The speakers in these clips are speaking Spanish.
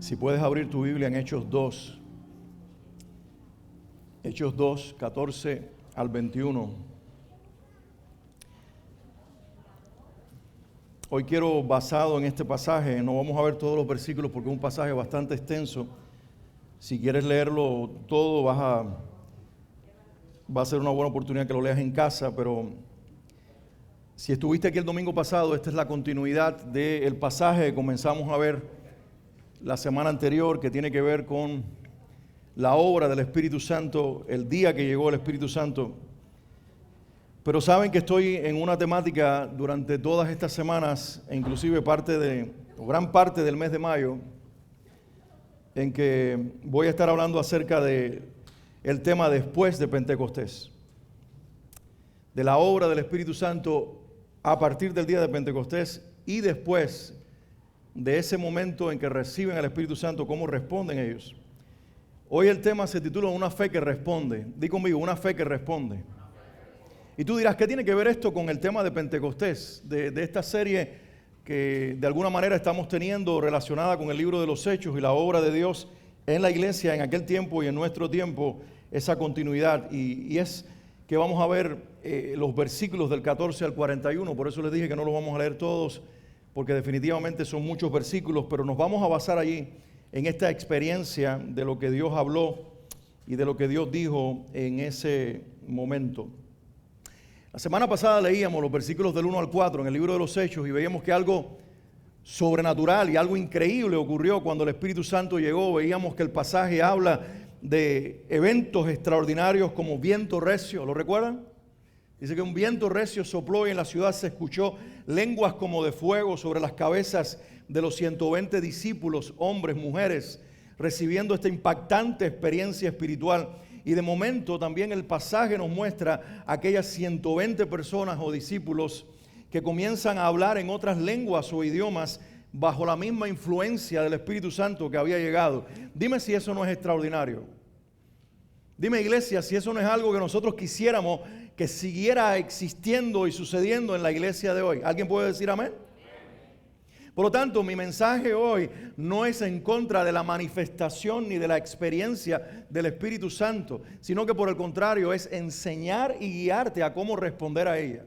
Si puedes abrir tu Biblia en Hechos 2, Hechos 2, 14 al 21. Hoy quiero, basado en este pasaje, no vamos a ver todos los versículos porque es un pasaje bastante extenso. Si quieres leerlo todo, va a ser una buena oportunidad que lo leas en casa, pero si estuviste aquí el domingo pasado, esta es la continuidad del pasaje que comenzamos a ver la semana anterior, que tiene que ver con la obra del Espíritu Santo, el día que llegó el Espíritu Santo. Pero saben que estoy en una temática durante todas estas semanas, e inclusive gran parte del mes de mayo, en que voy a estar hablando acerca de el tema después de Pentecostés, de la obra del Espíritu Santo a partir del día de Pentecostés y después de ese momento en que reciben el Espíritu Santo, cómo responden ellos. Hoy el tema se titula Una fe que responde. Di conmigo, una fe que responde. Y tú dirás, ¿qué tiene que ver esto con el tema de Pentecostés? De esta serie que de alguna manera estamos teniendo relacionada con el libro de los Hechos y la obra de Dios en la iglesia en aquel tiempo y en nuestro tiempo, esa continuidad. Y es que vamos a ver los versículos del 14 al 41, por eso les dije que no los vamos a leer todos, porque definitivamente son muchos versículos, pero nos vamos a basar allí en esta experiencia de lo que Dios habló y de lo que Dios dijo en ese momento. La semana pasada leíamos los versículos del 1 al 4 en el libro de los Hechos y veíamos que algo sobrenatural y algo increíble ocurrió cuando el Espíritu Santo llegó. Veíamos que el pasaje habla de eventos extraordinarios como viento recio, ¿lo recuerdan? Dice que un viento recio sopló y en la ciudad se escuchó lenguas como de fuego sobre las cabezas de los 120 discípulos, hombres, mujeres, recibiendo esta impactante experiencia espiritual. Y de momento también el pasaje nos muestra aquellas 120 personas o discípulos que comienzan a hablar en otras lenguas o idiomas bajo la misma influencia del Espíritu Santo que había llegado. Dime si eso no es extraordinario. Dime, iglesia, si eso no es algo que nosotros quisiéramos que siguiera existiendo y sucediendo en la iglesia de hoy. ¿Alguien puede decir amén? Por lo tanto, mi mensaje hoy no es en contra de la manifestación ni de la experiencia del Espíritu Santo, sino que por el contrario es enseñar y guiarte a cómo responder a ella.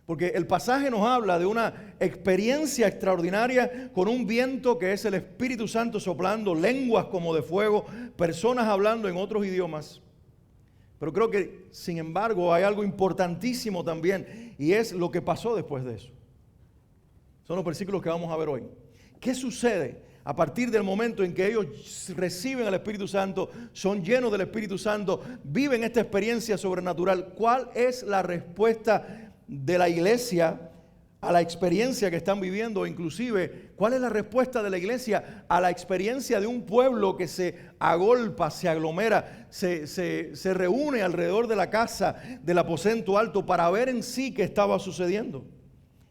Porque el pasaje nos habla de una experiencia extraordinaria con un viento que es el Espíritu Santo soplando, lenguas como de fuego, personas hablando en otros idiomas. Pero creo que, sin embargo, hay algo importantísimo también y es lo que pasó después de eso. Son los versículos que vamos a ver hoy. ¿Qué sucede a partir del momento en que ellos reciben el Espíritu Santo, son llenos del Espíritu Santo, viven esta experiencia sobrenatural? ¿Cuál es la respuesta de la iglesia a la experiencia que están viviendo? Inclusive, ¿cuál es la respuesta de la iglesia a la experiencia de un pueblo que se agolpa, se aglomera, se reúne alrededor de la casa del aposento alto para ver en sí qué estaba sucediendo?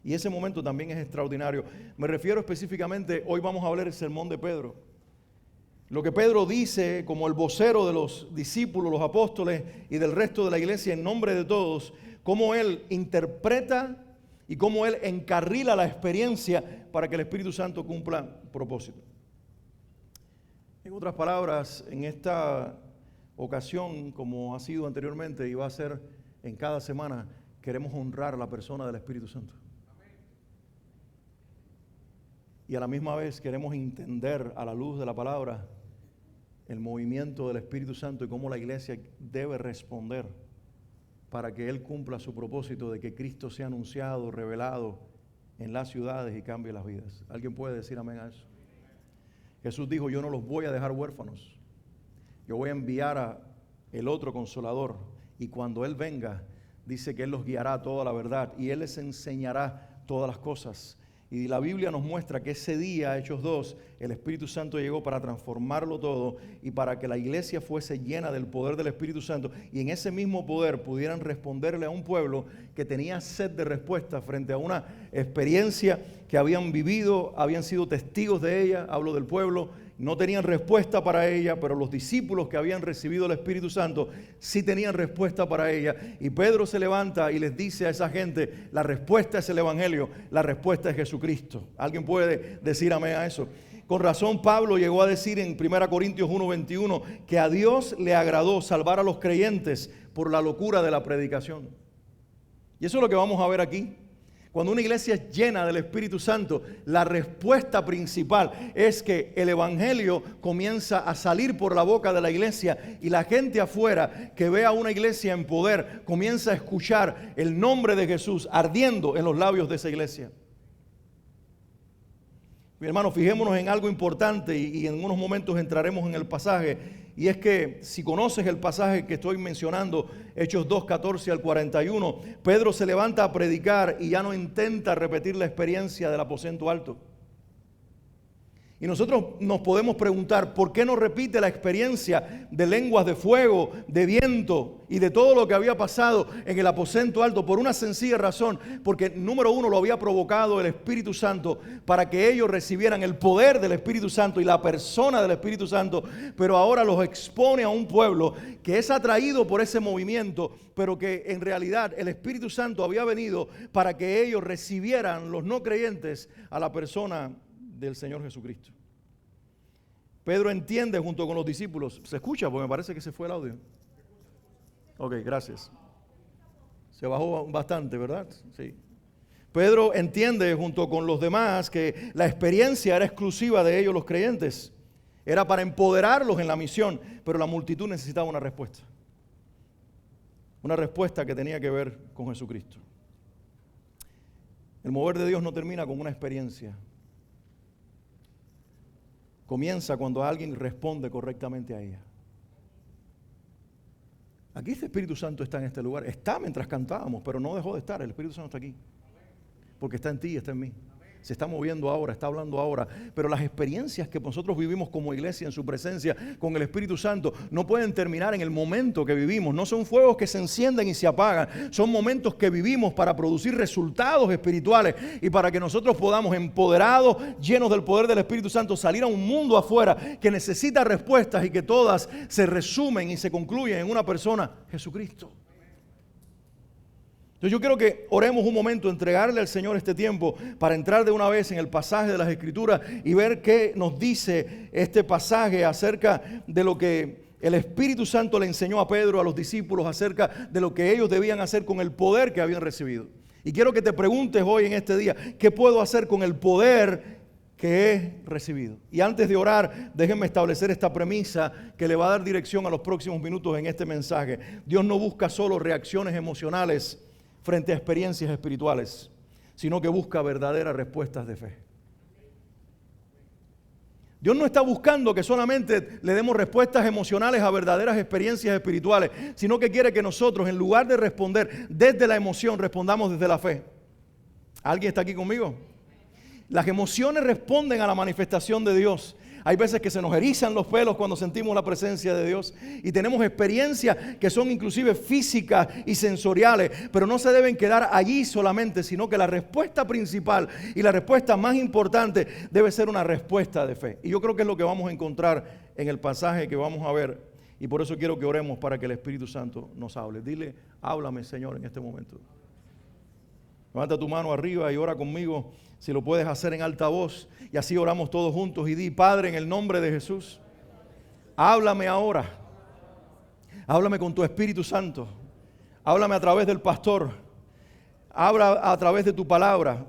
Y ese momento también es extraordinario. Me refiero específicamente, hoy vamos a hablar del sermón de Pedro. Lo que Pedro dice como el vocero de los discípulos, los apóstoles y del resto de la iglesia en nombre de todos, cómo él interpreta y cómo él encarrila la experiencia para que el Espíritu Santo cumpla propósito. En otras palabras, en esta ocasión, como ha sido anteriormente y va a ser en cada semana, queremos honrar a la persona del Espíritu Santo. Y a la misma vez queremos entender a la luz de la palabra el movimiento del Espíritu Santo y cómo la iglesia debe responder para que Él cumpla su propósito de que Cristo sea anunciado, revelado en las ciudades y cambie las vidas. ¿Alguien puede decir amén a eso? Jesús dijo, yo no los voy a dejar huérfanos. Yo voy a enviar a el otro Consolador. Y cuando Él venga, dice que Él los guiará a toda la verdad y Él les enseñará todas las cosas. Y la Biblia nos muestra que ese día, Hechos 2, el Espíritu Santo llegó para transformarlo todo y para que la iglesia fuese llena del poder del Espíritu Santo y en ese mismo poder pudieran responderle a un pueblo que tenía sed de respuesta frente a una experiencia que habían vivido, habían sido testigos de ella. Hablo del pueblo, no tenían respuesta para ella, pero los discípulos que habían recibido el Espíritu Santo sí tenían respuesta para ella. Y Pedro se levanta y les dice a esa gente, la respuesta es el Evangelio, la respuesta es Jesucristo. ¿Alguien puede decir amén a eso? Con razón Pablo llegó a decir en 1 Corintios 1:21 que a Dios le agradó salvar a los creyentes por la locura de la predicación. Y eso es lo que vamos a ver aquí. Cuando una iglesia es llena del Espíritu Santo, la respuesta principal es que el evangelio comienza a salir por la boca de la iglesia y la gente afuera que ve a una iglesia en poder comienza a escuchar el nombre de Jesús ardiendo en los labios de esa iglesia. Mi hermano, fijémonos en algo importante y en unos momentos entraremos en el pasaje. Y es que si conoces el pasaje que estoy mencionando, Hechos 2, 14 al 41, Pedro se levanta a predicar y ya no intenta repetir la experiencia del aposento alto. Y nosotros nos podemos preguntar, ¿por qué no repite la experiencia de lenguas de fuego, de viento y de todo lo que había pasado en el aposento alto? Por una sencilla razón, porque número uno lo había provocado el Espíritu Santo para que ellos recibieran el poder del Espíritu Santo y la persona del Espíritu Santo, pero ahora los expone a un pueblo que es atraído por ese movimiento, pero que en realidad el Espíritu Santo había venido para que ellos recibieran, los no creyentes, a la persona del Señor Jesucristo. Pedro entiende junto con los discípulos. ¿Se escucha? Porque me parece que se fue el audio. Ok, gracias. Se bajó bastante, ¿verdad? Sí. Pedro entiende junto con los demás que la experiencia era exclusiva de ellos los creyentes. Era para empoderarlos en la misión, pero la multitud necesitaba una respuesta. Una respuesta que tenía que ver con Jesucristo. El mover de Dios no termina con una experiencia. Comienza cuando alguien responde correctamente a ella. Aquí este Espíritu Santo está en este lugar. Está mientras cantábamos, pero no dejó de estar. El Espíritu Santo está aquí. Porque está en ti y está en mí. Se está moviendo ahora, está hablando ahora. Pero las experiencias que nosotros vivimos como iglesia en su presencia con el Espíritu Santo no pueden terminar en el momento que vivimos. No son fuegos que se encienden y se apagan. Son momentos que vivimos para producir resultados espirituales y para que nosotros podamos, empoderados, llenos del poder del Espíritu Santo, salir a un mundo afuera que necesita respuestas y que todas se resumen y se concluyen en una persona, Jesucristo. Entonces yo quiero que oremos un momento, entregarle al Señor este tiempo para entrar de una vez en el pasaje de las Escrituras y ver qué nos dice este pasaje acerca de lo que el Espíritu Santo le enseñó a Pedro, a los discípulos, acerca de lo que ellos debían hacer con el poder que habían recibido. Y quiero que te preguntes hoy en este día, ¿qué puedo hacer con el poder que he recibido? Y antes de orar, déjenme establecer esta premisa que le va a dar dirección a los próximos minutos en este mensaje. Dios no busca solo reacciones emocionales frente a experiencias espirituales, sino que busca verdaderas respuestas de fe. Dios no está buscando que solamente le demos respuestas emocionales a verdaderas experiencias espirituales, sino que quiere que nosotros, en lugar de responder desde la emoción, respondamos desde la fe. ¿Alguien está aquí conmigo? Las emociones responden a la manifestación de Dios. Hay veces que se nos erizan los pelos cuando sentimos la presencia de Dios y tenemos experiencias que son inclusive físicas y sensoriales, pero no se deben quedar allí solamente, sino que la respuesta principal y la respuesta más importante debe ser una respuesta de fe. Y yo creo que es lo que vamos a encontrar en el pasaje que vamos a ver, y por eso quiero que oremos para que el Espíritu Santo nos hable. Dile, háblame, Señor, en este momento. Levanta tu mano arriba y ora conmigo, si lo puedes hacer en alta voz, y así oramos todos juntos y di: Padre, en el nombre de Jesús, háblame ahora, háblame con tu Espíritu Santo, háblame a través del pastor, habla a través de tu palabra.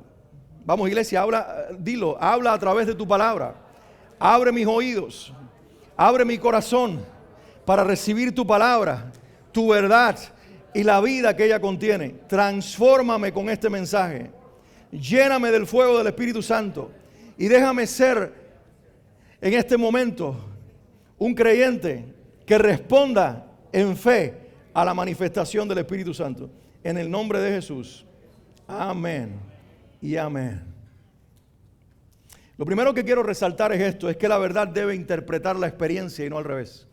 Vamos, iglesia, dilo, habla a través de tu palabra. Abre mis oídos, abre mi corazón para recibir tu palabra, tu verdad y la vida que ella contiene. Transfórmame con este mensaje. Lléname del fuego del Espíritu Santo y déjame ser en este momento un creyente que responda en fe a la manifestación del Espíritu Santo. En el nombre de Jesús. Amén y amén. Lo primero que quiero resaltar es esto, es que la verdad debe interpretar la experiencia y no al revés.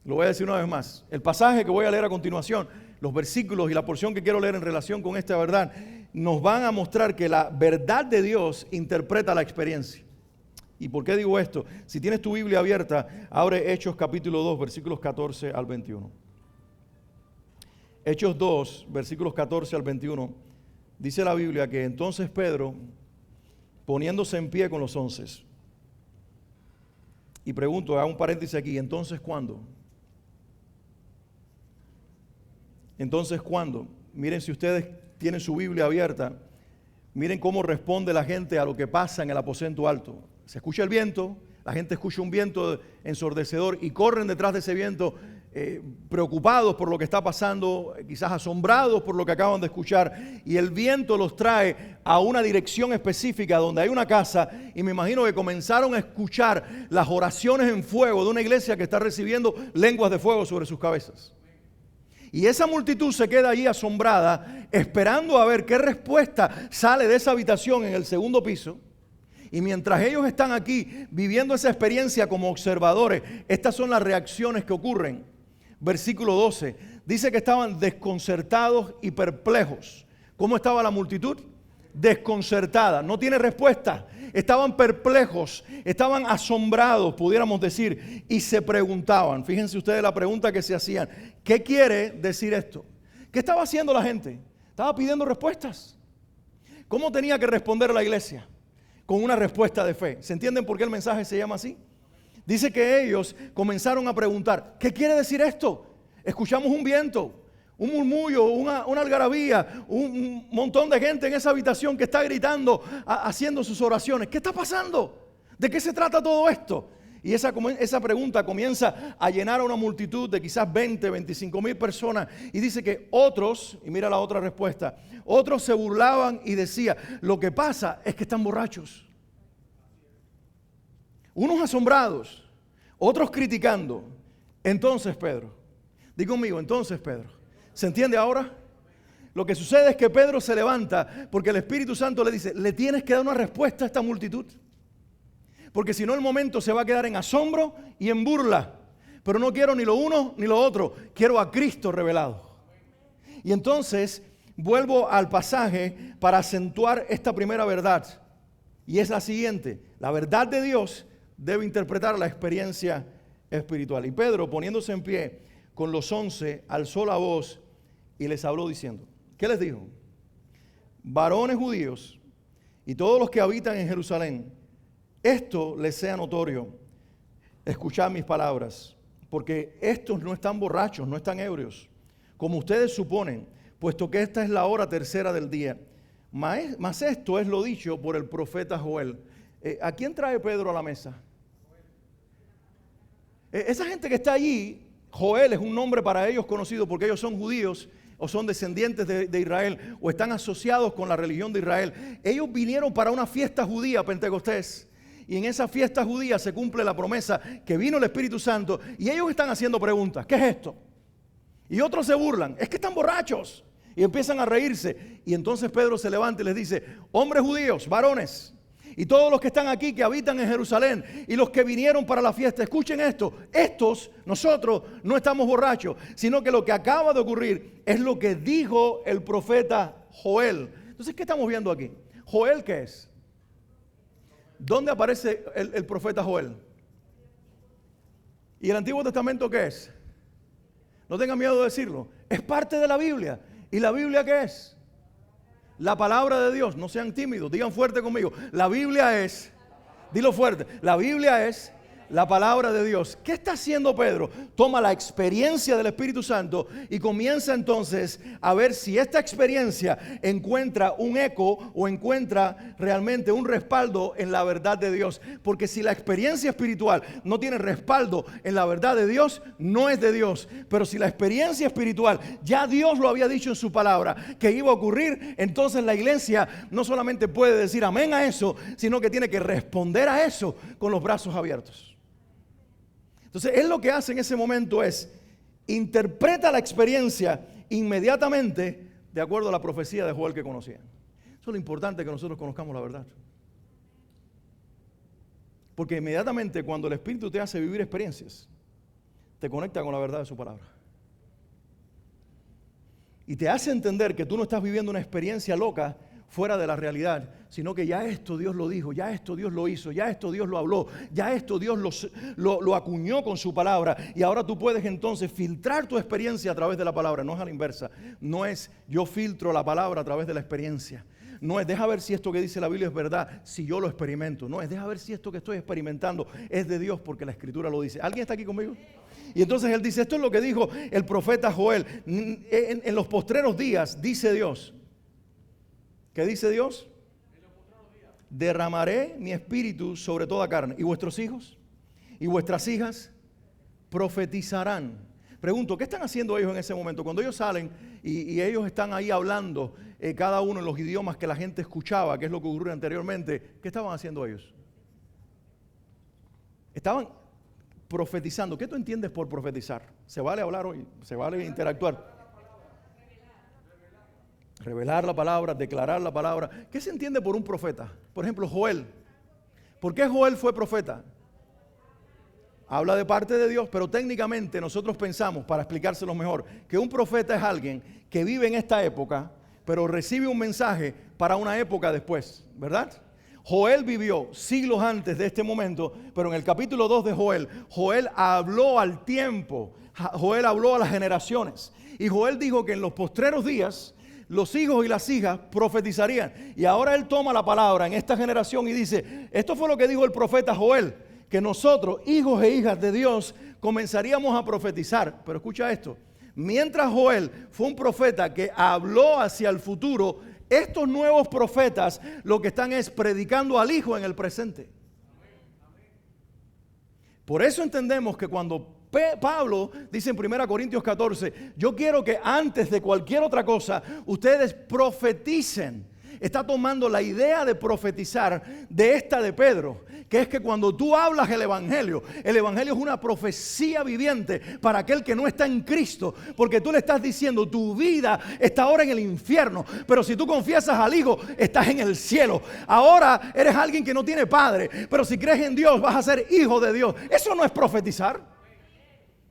Lo voy a decir una vez más. El pasaje que voy a leer a continuación, los versículos y la porción que quiero leer en relación con esta verdad, nos van a mostrar que la verdad de Dios interpreta la experiencia. ¿Y por qué digo esto? Si tienes tu Biblia abierta, abre Hechos capítulo 2, versículos 14 al 21. Hechos 2, versículos 14 al 21. Dice la Biblia que entonces Pedro, poniéndose en pie con los 11. Y pregunto, hago un paréntesis aquí, ¿entonces cuándo? Entonces ¿cuándo? Miren, si ustedes tienen su Biblia abierta, miren cómo responde la gente a lo que pasa en el aposento alto. Se escucha el viento, la gente escucha un viento ensordecedor y corren detrás de ese viento preocupados por lo que está pasando, quizás asombrados por lo que acaban de escuchar, y el viento los trae a una dirección específica donde hay una casa, y me imagino que comenzaron a escuchar las oraciones en fuego de una iglesia que está recibiendo lenguas de fuego sobre sus cabezas. Y esa multitud se queda allí asombrada, esperando a ver qué respuesta sale de esa habitación en el segundo piso. Y mientras ellos están aquí viviendo esa experiencia como observadores, estas son las reacciones que ocurren. Versículo 12, dice que estaban desconcertados y perplejos. ¿Cómo estaba la multitud? Desconcertada, no tiene respuesta. Estaban perplejos, estaban asombrados, pudiéramos decir, y se preguntaban. Fíjense ustedes la pregunta que se hacían. ¿Qué quiere decir esto? ¿Qué estaba haciendo la gente? Estaba pidiendo respuestas. ¿Cómo tenía que responder la iglesia? Con una respuesta de fe. ¿Se entienden por qué el mensaje se llama así? Dice que ellos comenzaron a preguntar, ¿qué quiere decir esto? Escuchamos un viento, un murmullo, una algarabía, un montón de gente en esa habitación que está gritando, haciendo sus oraciones. ¿Qué está pasando? ¿De qué se trata todo esto? Y esa pregunta comienza a llenar a una multitud de quizás 20, 25 mil personas. Y dice que otros, y mira la otra respuesta, otros se burlaban y decían, lo que pasa es que están borrachos. Unos asombrados, otros criticando. Entonces Pedro, diga conmigo, entonces Pedro, ¿se entiende ahora? Lo que sucede es que Pedro se levanta porque el Espíritu Santo le dice, le tienes que dar una respuesta a esta multitud. Porque si no el momento se va a quedar en asombro y en burla. Pero no quiero ni lo uno ni lo otro, quiero a Cristo revelado. Y entonces vuelvo al pasaje para acentuar esta primera verdad. Y es la siguiente, la verdad de Dios debe interpretar la experiencia espiritual. Y Pedro, poniéndose en pie con los 11, alzó la voz y les habló diciendo, ¿qué les dijo? Varones judíos y todos los que habitan en Jerusalén, esto les sea notorio, escuchad mis palabras, porque estos no están borrachos, no están ebrios, como ustedes suponen, puesto que esta es la hora tercera del día. Mas esto es lo dicho por el profeta Joel. ¿A quién trae Pedro a la mesa? Esa gente que está allí, Joel es un nombre para ellos conocido porque ellos son judíos o son descendientes de Israel o están asociados con la religión de Israel. Ellos vinieron para una fiesta judía, Pentecostés, y en esa fiesta judía se cumple la promesa que vino el Espíritu Santo y ellos están haciendo preguntas. ¿Qué es esto? Y otros se burlan, es que están borrachos y empiezan a reírse. Y entonces Pedro se levanta y les dice, hombres judíos, varones, y todos los que están aquí, que habitan en Jerusalén, y los que vinieron para la fiesta, escuchen esto. Nosotros no estamos borrachos, sino que lo que acaba de ocurrir es lo que dijo el profeta Joel. Entonces, ¿qué estamos viendo aquí? ¿Joel qué es? ¿Dónde aparece el profeta Joel? ¿Y el Antiguo Testamento qué es? No tengan miedo de decirlo. Es parte de la Biblia. ¿Y la Biblia qué es? La palabra de Dios. No sean tímidos, digan fuerte conmigo. La Biblia es, dilo fuerte, la Biblia es la palabra de Dios. ¿Qué está haciendo Pedro? Toma la experiencia del Espíritu Santo y comienza entonces a ver si esta experiencia encuentra un eco o encuentra realmente un respaldo en la verdad de Dios. Porque si la experiencia espiritual no tiene respaldo en la verdad de Dios, no es de Dios. Pero si la experiencia espiritual ya Dios lo había dicho en su palabra que iba a ocurrir, entonces la iglesia no solamente puede decir amén a eso, sino que tiene que responder a eso con los brazos abiertos. Entonces, él lo que hace en ese momento es interpreta la experiencia inmediatamente de acuerdo a la profecía de Joel que conocían. Eso es lo importante, que nosotros conozcamos la verdad. Porque inmediatamente cuando el Espíritu te hace vivir experiencias, te conecta con la verdad de su palabra. Y te hace entender que tú no estás viviendo una experiencia loca fuera de la realidad, sino que ya esto Dios lo dijo, ya esto Dios lo hizo, ya esto Dios lo habló, ya esto Dios lo acuñó con su palabra, y ahora tú puedes entonces filtrar tu experiencia a través de la palabra. No es a la inversa, no es yo filtro la palabra a través de la experiencia. No es deja ver si esto que dice la Biblia es verdad, si yo lo experimento. No es deja ver si esto que estoy experimentando es de Dios porque la Escritura lo dice. ¿Alguien está aquí conmigo? Y entonces él dice, esto es lo que dijo el profeta Joel. En los postreros días, dice Dios. ¿Qué dice Dios? Derramaré mi espíritu sobre toda carne. ¿Y vuestros hijos? ¿Y vuestras hijas? Profetizarán. Pregunto, ¿qué están haciendo ellos en ese momento? Cuando ellos salen y ellos están ahí hablando, cada uno en los idiomas que la gente escuchaba, que es lo que ocurrió anteriormente, ¿qué estaban haciendo ellos? Estaban profetizando. ¿Qué tú entiendes por profetizar? ¿Se vale hablar hoy? ¿Se vale interactuar? Revelar la palabra, declarar la palabra. ¿Qué se entiende por un profeta? Por ejemplo, Joel. ¿Por qué Joel fue profeta? Habla de parte de Dios, pero técnicamente nosotros pensamos, para explicárselo mejor, que un profeta es alguien que vive en esta época, pero recibe un mensaje para una época después, ¿verdad? Joel vivió siglos antes de este momento, pero en el capítulo 2 de Joel, Joel habló al tiempo, Joel habló a las generaciones, y Joel dijo que en los postreros días, los hijos y las hijas profetizarían. Y ahora él toma la palabra en esta generación y dice, esto fue lo que dijo el profeta Joel, que nosotros, hijos e hijas de Dios, comenzaríamos a profetizar. Pero escucha esto, mientras Joel fue un profeta que habló hacia el futuro, estos nuevos profetas lo que están es predicando al Hijo en el presente. Por eso entendemos que cuando Pablo dice en 1 Corintios 14, yo quiero que antes de cualquier otra cosa ustedes profeticen. Está tomando la idea de profetizar de esta de Pedro, que es que cuando tú hablas el Evangelio es una profecía viviente para aquel que no está en Cristo, porque tú le estás diciendo tu vida está ahora en el infierno, pero si tú confiesas al Hijo estás en el cielo. Ahora eres alguien que no tiene padre, pero si crees en Dios vas a ser hijo de Dios. Eso no es profetizar.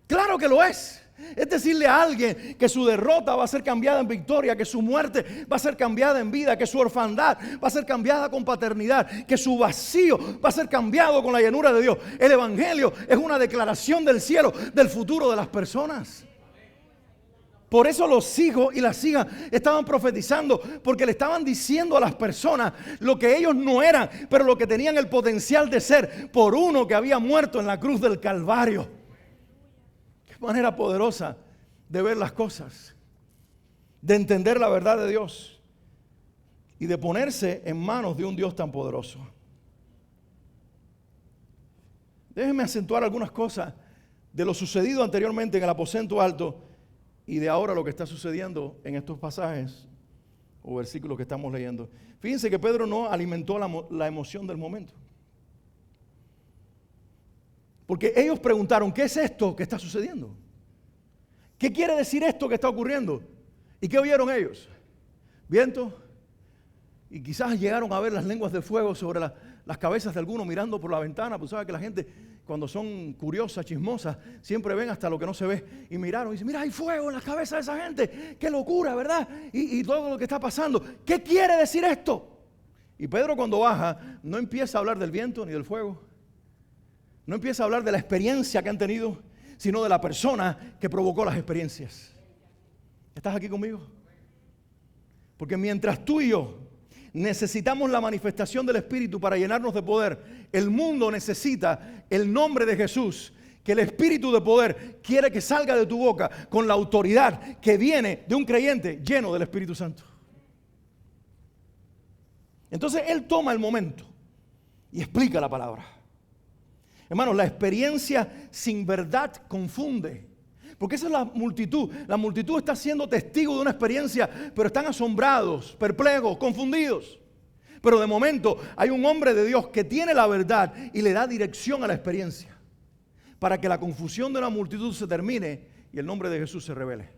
Claro que lo es. Es decirle a alguien que su derrota va a ser cambiada en victoria, que su muerte va a ser cambiada en vida, que su orfandad va a ser cambiada con paternidad, que su vacío va a ser cambiado con la llenura de Dios. El Evangelio es una declaración del cielo, del futuro de las personas. Por eso los hijos y las hijas estaban profetizando, porque le estaban diciendo a las personas lo que ellos no eran, pero lo que tenían el potencial de ser por uno que había muerto en la cruz del Calvario. Manera poderosa de ver las cosas, de entender la verdad de Dios y de ponerse en manos de un Dios tan poderoso. Déjenme acentuar algunas cosas de lo sucedido anteriormente en el aposento alto y de ahora lo que está sucediendo en estos pasajes o versículos que estamos leyendo. Fíjense que Pedro no alimentó la emoción del momento. Porque ellos preguntaron, ¿qué es esto que está sucediendo? ¿Qué quiere decir esto que está ocurriendo? ¿Y qué oyeron ellos? Viento. Y quizás llegaron a ver las lenguas de fuego sobre las cabezas de algunos mirando por la ventana. Pues sabe que la gente cuando son curiosas, chismosas, siempre ven hasta lo que no se ve. Y miraron y dicen, mira, hay fuego en las cabezas de esa gente. Qué locura, ¿verdad? Y todo lo que está pasando. ¿Qué quiere decir esto? Y Pedro cuando baja no empieza a hablar del viento ni del fuego. No empieza a hablar de la experiencia que han tenido, sino de la persona que provocó las experiencias. ¿Estás aquí conmigo? Porque mientras tú y yo necesitamos la manifestación del Espíritu para llenarnos de poder, el mundo necesita el nombre de Jesús, que el Espíritu de poder quiere que salga de tu boca con la autoridad que viene de un creyente lleno del Espíritu Santo. Entonces él toma el momento y explica la palabra. Hermanos, la experiencia sin verdad confunde. Porque esa es la multitud. La multitud está siendo testigo de una experiencia, pero están asombrados, perplejos, confundidos. Pero de momento hay un hombre de Dios que tiene la verdad y le da dirección a la experiencia, para que la confusión de la multitud se termine y el nombre de Jesús se revele.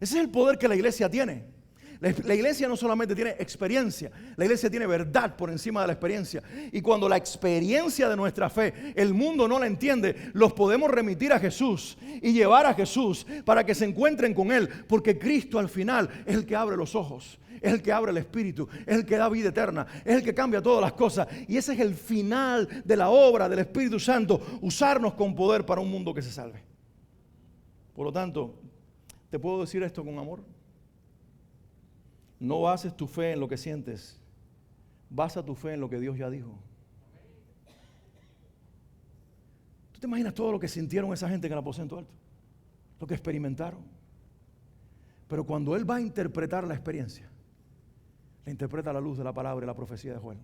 Ese es el poder que la iglesia tiene. La iglesia no solamente tiene experiencia, la iglesia tiene verdad por encima de la experiencia. Y cuando la experiencia de nuestra fe, el mundo no la entiende, los podemos remitir a Jesús y llevar a Jesús para que se encuentren con Él. Porque Cristo al final es el que abre los ojos, es el que abre el espíritu, es el que da vida eterna, es el que cambia todas las cosas. Y ese es el final de la obra del Espíritu Santo, usarnos con poder para un mundo que se salve. Por lo tanto, ¿te puedo decir esto con amor? No bases tu fe en lo que sientes. Basa tu fe en lo que Dios ya dijo. ¿Tú te imaginas todo lo que sintieron esa gente en el aposento alto? Lo que experimentaron. Pero cuando Él va a interpretar la experiencia, la interpreta a la luz de la palabra y la profecía de Joel.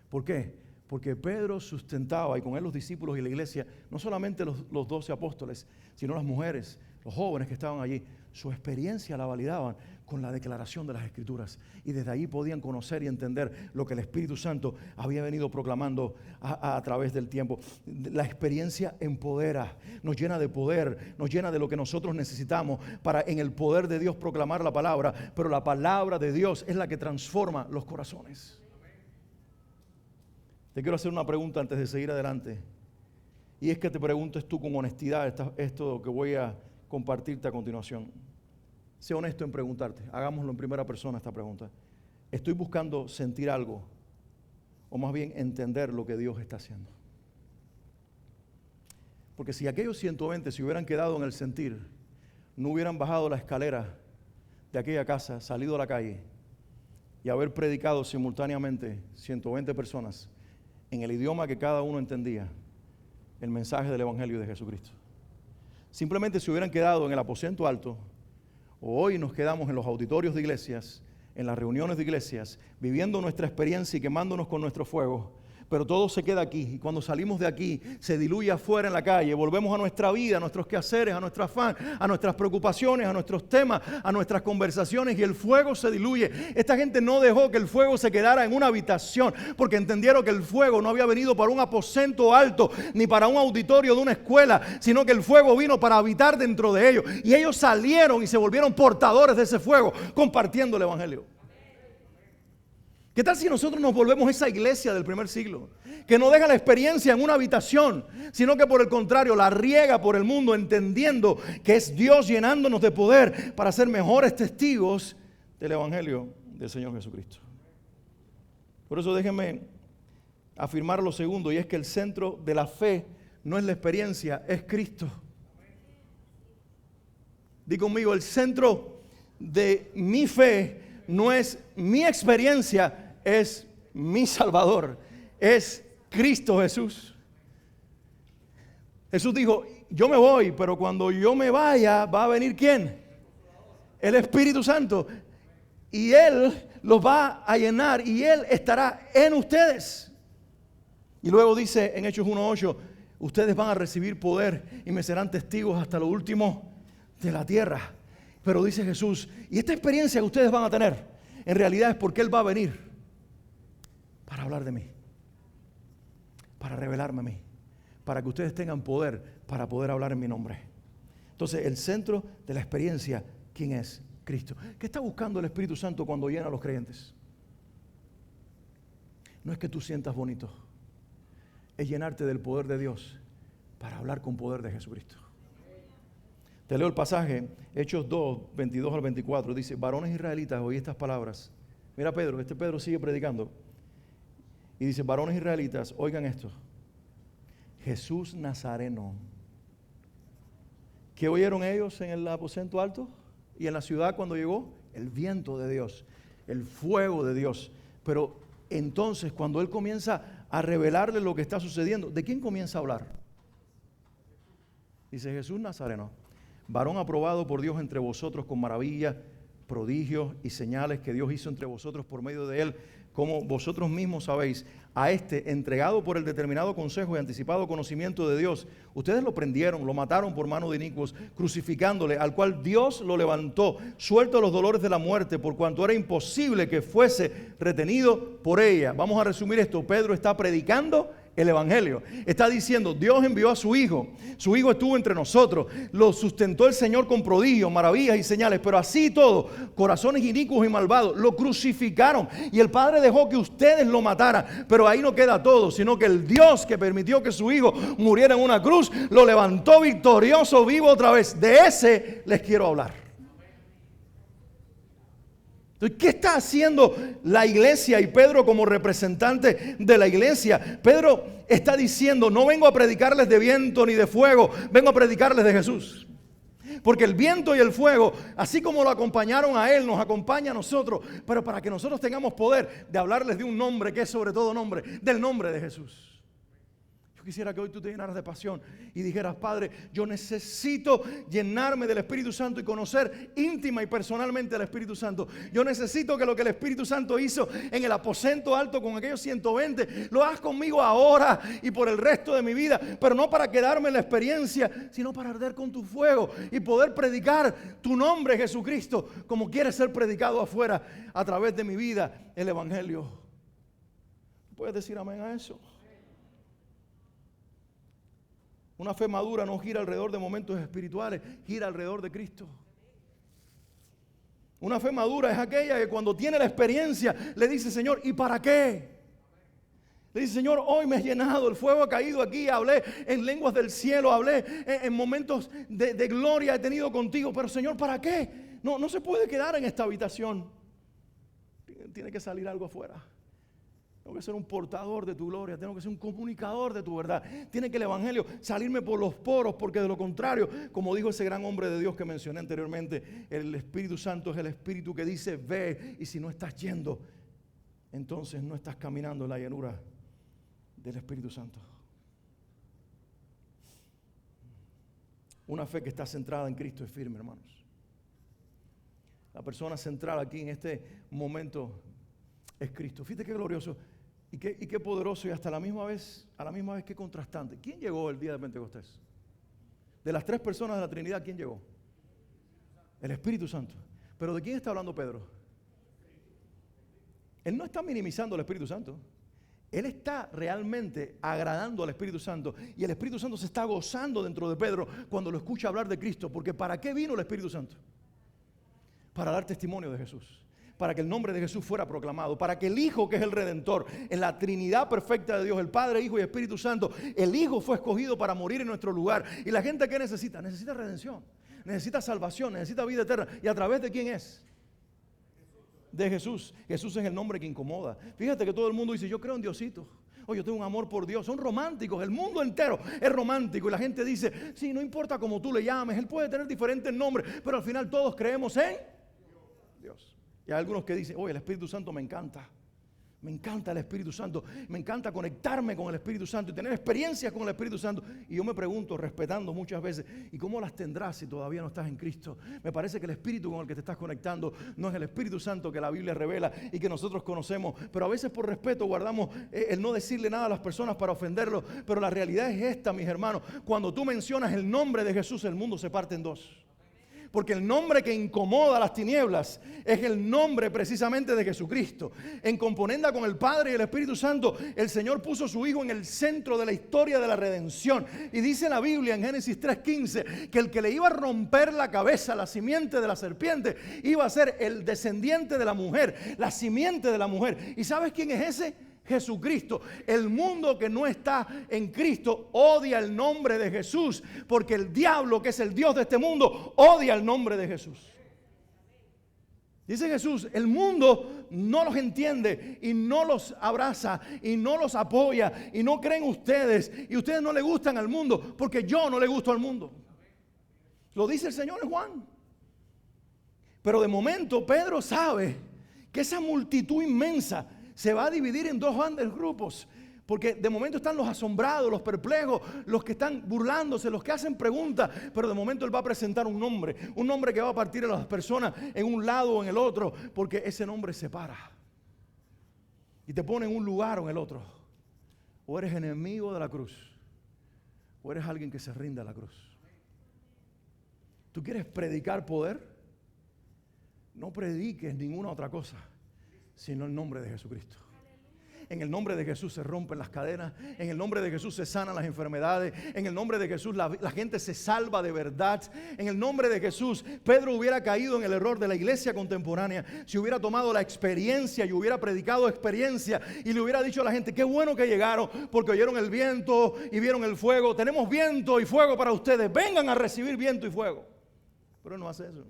¿Por qué? Porque Pedro sustentaba, y con él los discípulos y la iglesia, no solamente los 12 apóstoles, sino las mujeres, los jóvenes que estaban allí, su experiencia la validaban con la declaración de las Escrituras. Y desde ahí podían conocer y entender lo que el Espíritu Santo había venido proclamando a través del tiempo. La experiencia empodera, nos llena de poder, nos llena de lo que nosotros necesitamos para en el poder de Dios proclamar la palabra. Pero la palabra de Dios es la que transforma los corazones. Te quiero hacer una pregunta antes de seguir adelante. Y es que te preguntes tú con honestidad esto que voy a compartirte a continuación. Sé honesto en preguntarte. Hagámoslo en primera persona esta pregunta. ¿Estoy buscando sentir algo? O más bien entender lo que Dios está haciendo. Porque si aquellos 120 se hubieran quedado en el sentir, no hubieran bajado la escalera de aquella casa, salido a la calle y haber predicado simultáneamente 120 personas en el idioma que cada uno entendía, el mensaje del Evangelio de Jesucristo. Simplemente se hubieran quedado en el aposento alto, o hoy nos quedamos en los auditorios de iglesias, en las reuniones de iglesias, viviendo nuestra experiencia y quemándonos con nuestro fuego. Pero todo se queda aquí, y cuando salimos de aquí se diluye afuera en la calle. Volvemos a nuestra vida, a nuestros quehaceres, a nuestro afán, a nuestras preocupaciones, a nuestros temas, a nuestras conversaciones, y el fuego se diluye. Esta gente no dejó que el fuego se quedara en una habitación, porque entendieron que el fuego no había venido para un aposento alto ni para un auditorio de una escuela, sino que el fuego vino para habitar dentro de ellos, y ellos salieron y se volvieron portadores de ese fuego, compartiendo el Evangelio. ¿Qué tal si nosotros nos volvemos esa iglesia del primer siglo? Que no deja la experiencia en una habitación, sino que por el contrario la riega por el mundo, entendiendo que es Dios llenándonos de poder para ser mejores testigos del Evangelio del Señor Jesucristo. Por eso déjenme afirmar lo segundo, y es que el centro de la fe no es la experiencia, es Cristo. Di conmigo, el centro de mi fe no es mi experiencia, es mi Salvador, es Cristo Jesús. Jesús dijo, yo me voy, pero cuando yo me vaya, ¿va a venir quién? El Espíritu Santo. Y Él los va a llenar y Él estará en ustedes. Y luego dice en Hechos 1:8, ustedes van a recibir poder y me serán testigos hasta lo último de la tierra. Pero dice Jesús, y esta experiencia que ustedes van a tener, en realidad es porque Él va a venir para hablar de mí, para revelarme a mí, para que ustedes tengan poder para poder hablar en mi nombre. Entonces, el centro de la experiencia, ¿quién es? Cristo. ¿Qué está buscando el Espíritu Santo cuando llena a los creyentes? No es que tú sientas bonito, es llenarte del poder de Dios para hablar con poder de Jesucristo. Te leo el pasaje, Hechos 2, 22 al 24, dice, varones israelitas, oí estas palabras. Mira Pedro, Pedro sigue predicando. Y dice, varones israelitas, oigan esto. Jesús Nazareno. ¿Qué oyeron ellos en el aposento alto? Y en la ciudad cuando llegó, el viento de Dios, el fuego de Dios. Pero entonces cuando Él comienza a revelarle lo que está sucediendo, ¿de quién comienza a hablar? Dice Jesús Nazareno. Varón aprobado por Dios entre vosotros con maravillas, prodigios y señales que Dios hizo entre vosotros por medio de Él, como vosotros mismos sabéis, a este entregado por el determinado consejo y anticipado conocimiento de Dios, ustedes lo prendieron, lo mataron por mano de inicuos, crucificándole, al cual Dios lo levantó, suelto a los dolores de la muerte, por cuanto era imposible que fuese retenido por ella. Vamos a resumir esto, Pedro está predicando el Evangelio, está diciendo, Dios envió a su Hijo estuvo entre nosotros, lo sustentó el Señor con prodigios, maravillas y señales, pero así todo, corazones inicuos y malvados, lo crucificaron y el Padre dejó que ustedes lo mataran, pero ahí no queda todo, sino que el Dios que permitió que su Hijo muriera en una cruz, lo levantó victorioso, vivo otra vez. De ese les quiero hablar. ¿Qué está haciendo la iglesia y Pedro como representante de la iglesia? Pedro está diciendo, no vengo a predicarles de viento ni de fuego, vengo a predicarles de Jesús. Porque el viento y el fuego, así como lo acompañaron a Él, nos acompaña a nosotros. Pero para que nosotros tengamos poder de hablarles de un nombre que es sobre todo nombre, del nombre de Jesús. Yo quisiera que hoy tú te llenaras de pasión y dijeras: Padre, yo necesito llenarme del Espíritu Santo y conocer íntima y personalmente al Espíritu Santo. Yo necesito que lo que el Espíritu Santo hizo en el aposento alto con aquellos 120, lo hagas conmigo ahora y por el resto de mi vida. Pero no para quedarme en la experiencia, sino para arder con tu fuego y poder predicar tu nombre, Jesucristo, como quiere ser predicado afuera a través de mi vida, el Evangelio. ¿Puedes decir amén a eso? Una fe madura no gira alrededor de momentos espirituales, gira alrededor de Cristo. Una fe madura es aquella que cuando tiene la experiencia le dice: Señor, ¿y para qué? Le dice: Señor, hoy me has llenado, el fuego ha caído aquí, hablé en lenguas del cielo, hablé en momentos de gloria he tenido contigo, pero Señor, ¿para qué? No se puede quedar en esta habitación. Tiene que salir algo afuera. Tengo que ser un portador de tu gloria, tengo que ser un comunicador de tu verdad. Tiene que el Evangelio salirme por los poros, porque de lo contrario, como dijo ese gran hombre de Dios que mencioné anteriormente, el Espíritu Santo es el Espíritu que dice: ve, y si no estás yendo, entonces no estás caminando en la llanura del Espíritu Santo. Una fe que está centrada en Cristo es firme, hermanos. La persona central aquí en este momento es Cristo. Fíjate qué glorioso y qué poderoso, y hasta a la misma vez qué contrastante. ¿Quién llegó el día de Pentecostés? De las 3 personas de la Trinidad, ¿quién llegó? El Espíritu Santo. ¿Pero de quién está hablando Pedro? Él no está minimizando al Espíritu Santo. Él está realmente agradando al Espíritu Santo, y el Espíritu Santo se está gozando dentro de Pedro cuando lo escucha hablar de Cristo. Porque ¿para qué vino el Espíritu Santo? Para dar testimonio de Jesús, para que el nombre de Jesús fuera proclamado, para que el Hijo, que es el Redentor, en la Trinidad perfecta de Dios, el Padre, Hijo y Espíritu Santo, el Hijo fue escogido para morir en nuestro lugar. Y la gente, ¿qué necesita? Necesita redención, necesita salvación, necesita vida eterna. ¿Y a través de quién es? De Jesús. Jesús es el nombre que incomoda. Fíjate que todo el mundo dice: yo creo en Diosito. Oh, yo tengo un amor por Dios. Son románticos, el mundo entero es romántico. Y la gente dice: sí, no importa cómo tú le llames, Él puede tener diferentes nombres, pero al final todos creemos en Dios. Y hay algunos que dicen: oye, el Espíritu Santo me encanta. Me encanta el Espíritu Santo. Me encanta conectarme con el Espíritu Santo y tener experiencias con el Espíritu Santo. Y yo me pregunto, respetando muchas veces: ¿y cómo las tendrás si todavía no estás en Cristo? Me parece que el Espíritu con el que te estás conectando no es el Espíritu Santo que la Biblia revela y que nosotros conocemos. Pero a veces por respeto guardamos el no decirle nada a las personas para ofenderlos. Pero la realidad es esta, mis hermanos: cuando tú mencionas el nombre de Jesús, el mundo se parte en dos. Porque el nombre que incomoda a las tinieblas es el nombre precisamente de Jesucristo. En componenda con el Padre y el Espíritu Santo, el Señor puso a su Hijo en el centro de la historia de la redención. Y dice la Biblia en Génesis 3:15 que el que le iba a romper la cabeza, la simiente de la serpiente, iba a ser el descendiente de la mujer, la simiente de la mujer. ¿Y sabes quién es ese? Jesucristo. El mundo que no está en Cristo odia el nombre de Jesús, porque el diablo, que es el Dios de este mundo, odia el nombre de Jesús. Dice Jesús: el mundo no los entiende y no los abraza y no los apoya y no creen ustedes, y ustedes no le gustan al mundo porque yo no le gusto al mundo. Lo dice el Señor en Juan. Pero de momento Pedro sabe que esa multitud inmensa se va a dividir en 2 grandes grupos. Porque de momento están los asombrados, los perplejos, los que están burlándose, los que hacen preguntas. Pero de momento Él va a presentar un nombre que va a partir a las personas en un lado o en el otro, porque ese nombre separa y te pone en un lugar o en el otro. O eres enemigo de la cruz, o eres alguien que se rinde a la cruz. ¿Tú quieres predicar poder? No prediques ninguna otra cosa sino el nombre de Jesucristo. En el nombre de Jesús se rompen las cadenas. En el nombre de Jesús se sanan las enfermedades. En el nombre de Jesús la gente se salva de verdad. En el nombre de Jesús, Pedro hubiera caído en el error de la iglesia contemporánea si hubiera tomado la experiencia y hubiera predicado experiencia y le hubiera dicho a la gente: qué bueno que llegaron porque oyeron el viento y vieron el fuego. Tenemos viento y fuego para ustedes. Vengan a recibir viento y fuego. Pero Él no hace eso.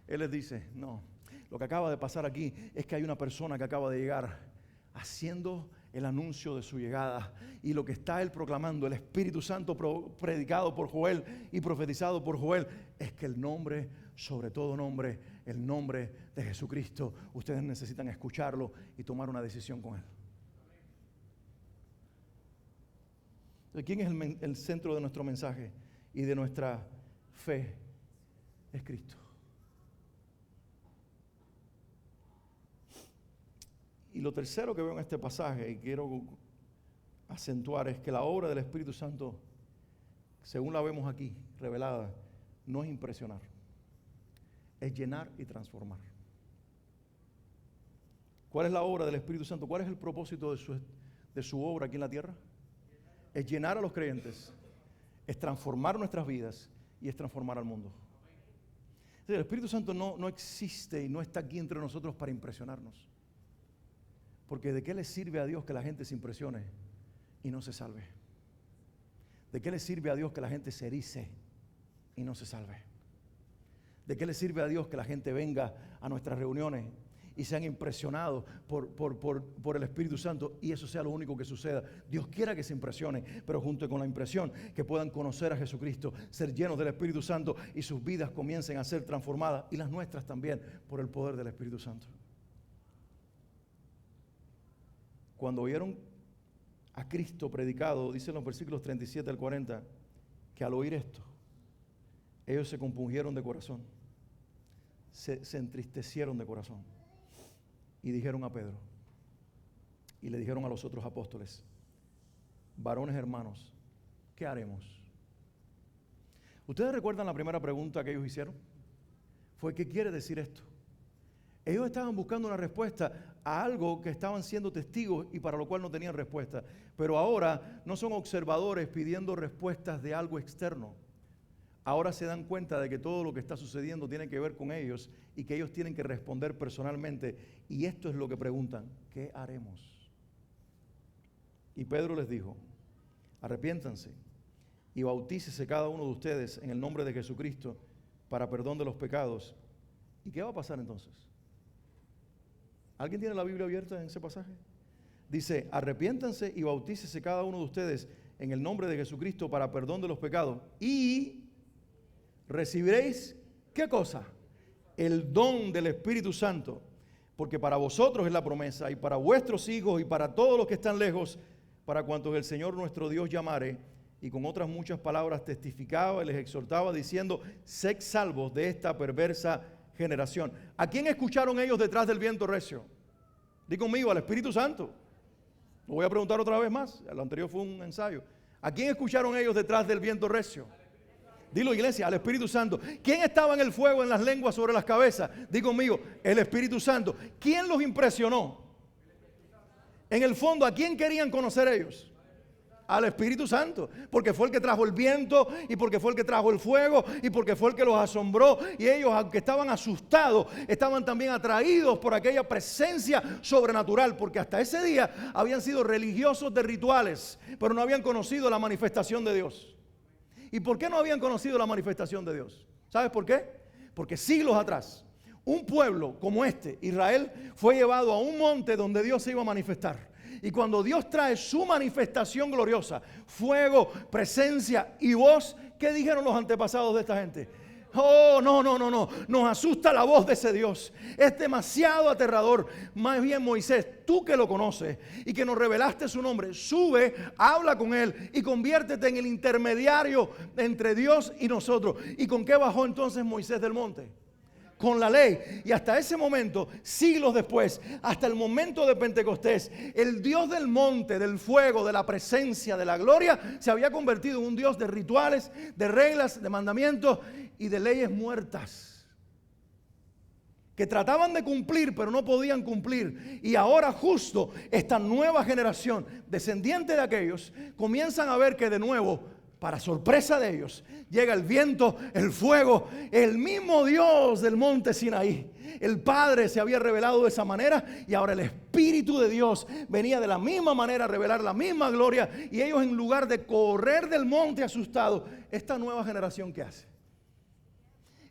Él les dice: no. Lo que acaba de pasar aquí es que hay una persona que acaba de llegar haciendo el anuncio de su llegada. Y lo que está él proclamando, el Espíritu Santo predicado por Joel y profetizado por Joel, es que el nombre, sobre todo nombre, el nombre de Jesucristo, ustedes necesitan escucharlo y tomar una decisión con él. ¿Quién es el centro de nuestro mensaje y de nuestra fe? Es Cristo. Y lo tercero que veo en este pasaje, y quiero acentuar, es que la obra del Espíritu Santo, según la vemos aquí, revelada, no es impresionar, es llenar y transformar. ¿Cuál es la obra del Espíritu Santo? ¿Cuál es el propósito de su obra aquí en la tierra? Es llenar a los creyentes, es transformar nuestras vidas y es transformar al mundo. El Espíritu Santo no existe y no está aquí entre nosotros para impresionarnos. Porque ¿de qué le sirve a Dios que la gente se impresione y no se salve? ¿De qué le sirve a Dios que la gente se erice y no se salve? ¿De qué le sirve a Dios que la gente venga a nuestras reuniones y sean impresionados por el Espíritu Santo y eso sea lo único que suceda? Dios quiera que se impresionen, pero junto con la impresión que puedan conocer a Jesucristo, ser llenos del Espíritu Santo y sus vidas comiencen a ser transformadas y las nuestras también por el poder del Espíritu Santo. Cuando oyeron a Cristo predicado, dicen los versículos 37 al 40, que al oír esto, ellos se compungieron de corazón, se entristecieron de corazón y dijeron a Pedro y le dijeron a los otros apóstoles: varones hermanos, ¿qué haremos? ¿Ustedes recuerdan la primera pregunta que ellos hicieron? Fue: ¿qué quiere decir esto? Ellos estaban buscando una respuesta a algo que estaban siendo testigos y para lo cual no tenían respuesta. Pero ahora no son observadores pidiendo respuestas de algo externo. Ahora se dan cuenta de que todo lo que está sucediendo tiene que ver con ellos y que ellos tienen que responder personalmente. Y esto es lo que preguntan: ¿qué haremos? Y Pedro les dijo: arrepiéntanse y bautícese cada uno de ustedes en el nombre de Jesucristo para perdón de los pecados. ¿Y qué va a pasar entonces? ¿Alguien tiene la Biblia abierta en ese pasaje? Dice: arrepiéntanse y bautícese cada uno de ustedes en el nombre de Jesucristo para perdón de los pecados y recibiréis, ¿qué cosa? El don del Espíritu Santo, porque para vosotros es la promesa y para vuestros hijos y para todos los que están lejos, para cuantos el Señor nuestro Dios llamare. Y con otras muchas palabras testificaba y les exhortaba diciendo: sed salvos de esta perversa generación. ¿A quién escucharon ellos detrás del viento recio? Di conmigo: al Espíritu Santo. Lo voy a preguntar otra vez más. Lo anterior fue un ensayo. ¿A quién escucharon ellos detrás del viento recio? Dilo, iglesia: al Espíritu Santo. ¿Quién estaba en el fuego, en las lenguas, sobre las cabezas? Di conmigo: el Espíritu Santo. ¿Quién los impresionó? En el fondo, ¿a quién querían conocer ellos? Al Espíritu Santo, porque fue el que trajo el viento y porque fue el que trajo el fuego y porque fue el que los asombró, y ellos, aunque estaban asustados, estaban también atraídos por aquella presencia sobrenatural, porque hasta ese día habían sido religiosos de rituales, pero no habían conocido la manifestación de Dios. ¿Y por qué no habían conocido la manifestación de Dios? ¿Sabes por qué? Porque siglos atrás, un pueblo como este, Israel, fue llevado a un monte donde Dios se iba a manifestar. Y cuando Dios trae su manifestación gloriosa, fuego, presencia y voz, ¿qué dijeron los antepasados de esta gente? Oh, no, nos asusta la voz de ese Dios, es demasiado aterrador. Más bien, Moisés, tú que lo conoces y que nos revelaste su nombre, sube, habla con él y conviértete en el intermediario entre Dios y nosotros. ¿Y con qué bajó entonces Moisés del monte? Con la ley. Y hasta ese momento, siglos después, hasta el momento de Pentecostés, el Dios del monte, del fuego, de la presencia, de la gloria, se había convertido en un Dios de rituales, de reglas, de mandamientos y de leyes muertas, que trataban de cumplir pero no podían cumplir. Y ahora justo esta nueva generación, descendiente de aquellos, comienzan a ver que de nuevo, para sorpresa de ellos, llega el viento, el fuego, el mismo Dios del monte Sinaí. El Padre se había revelado de esa manera y ahora el Espíritu de Dios venía de la misma manera a revelar la misma gloria. Y ellos, en lugar de correr del monte asustados, esta nueva generación, ¿qué hace?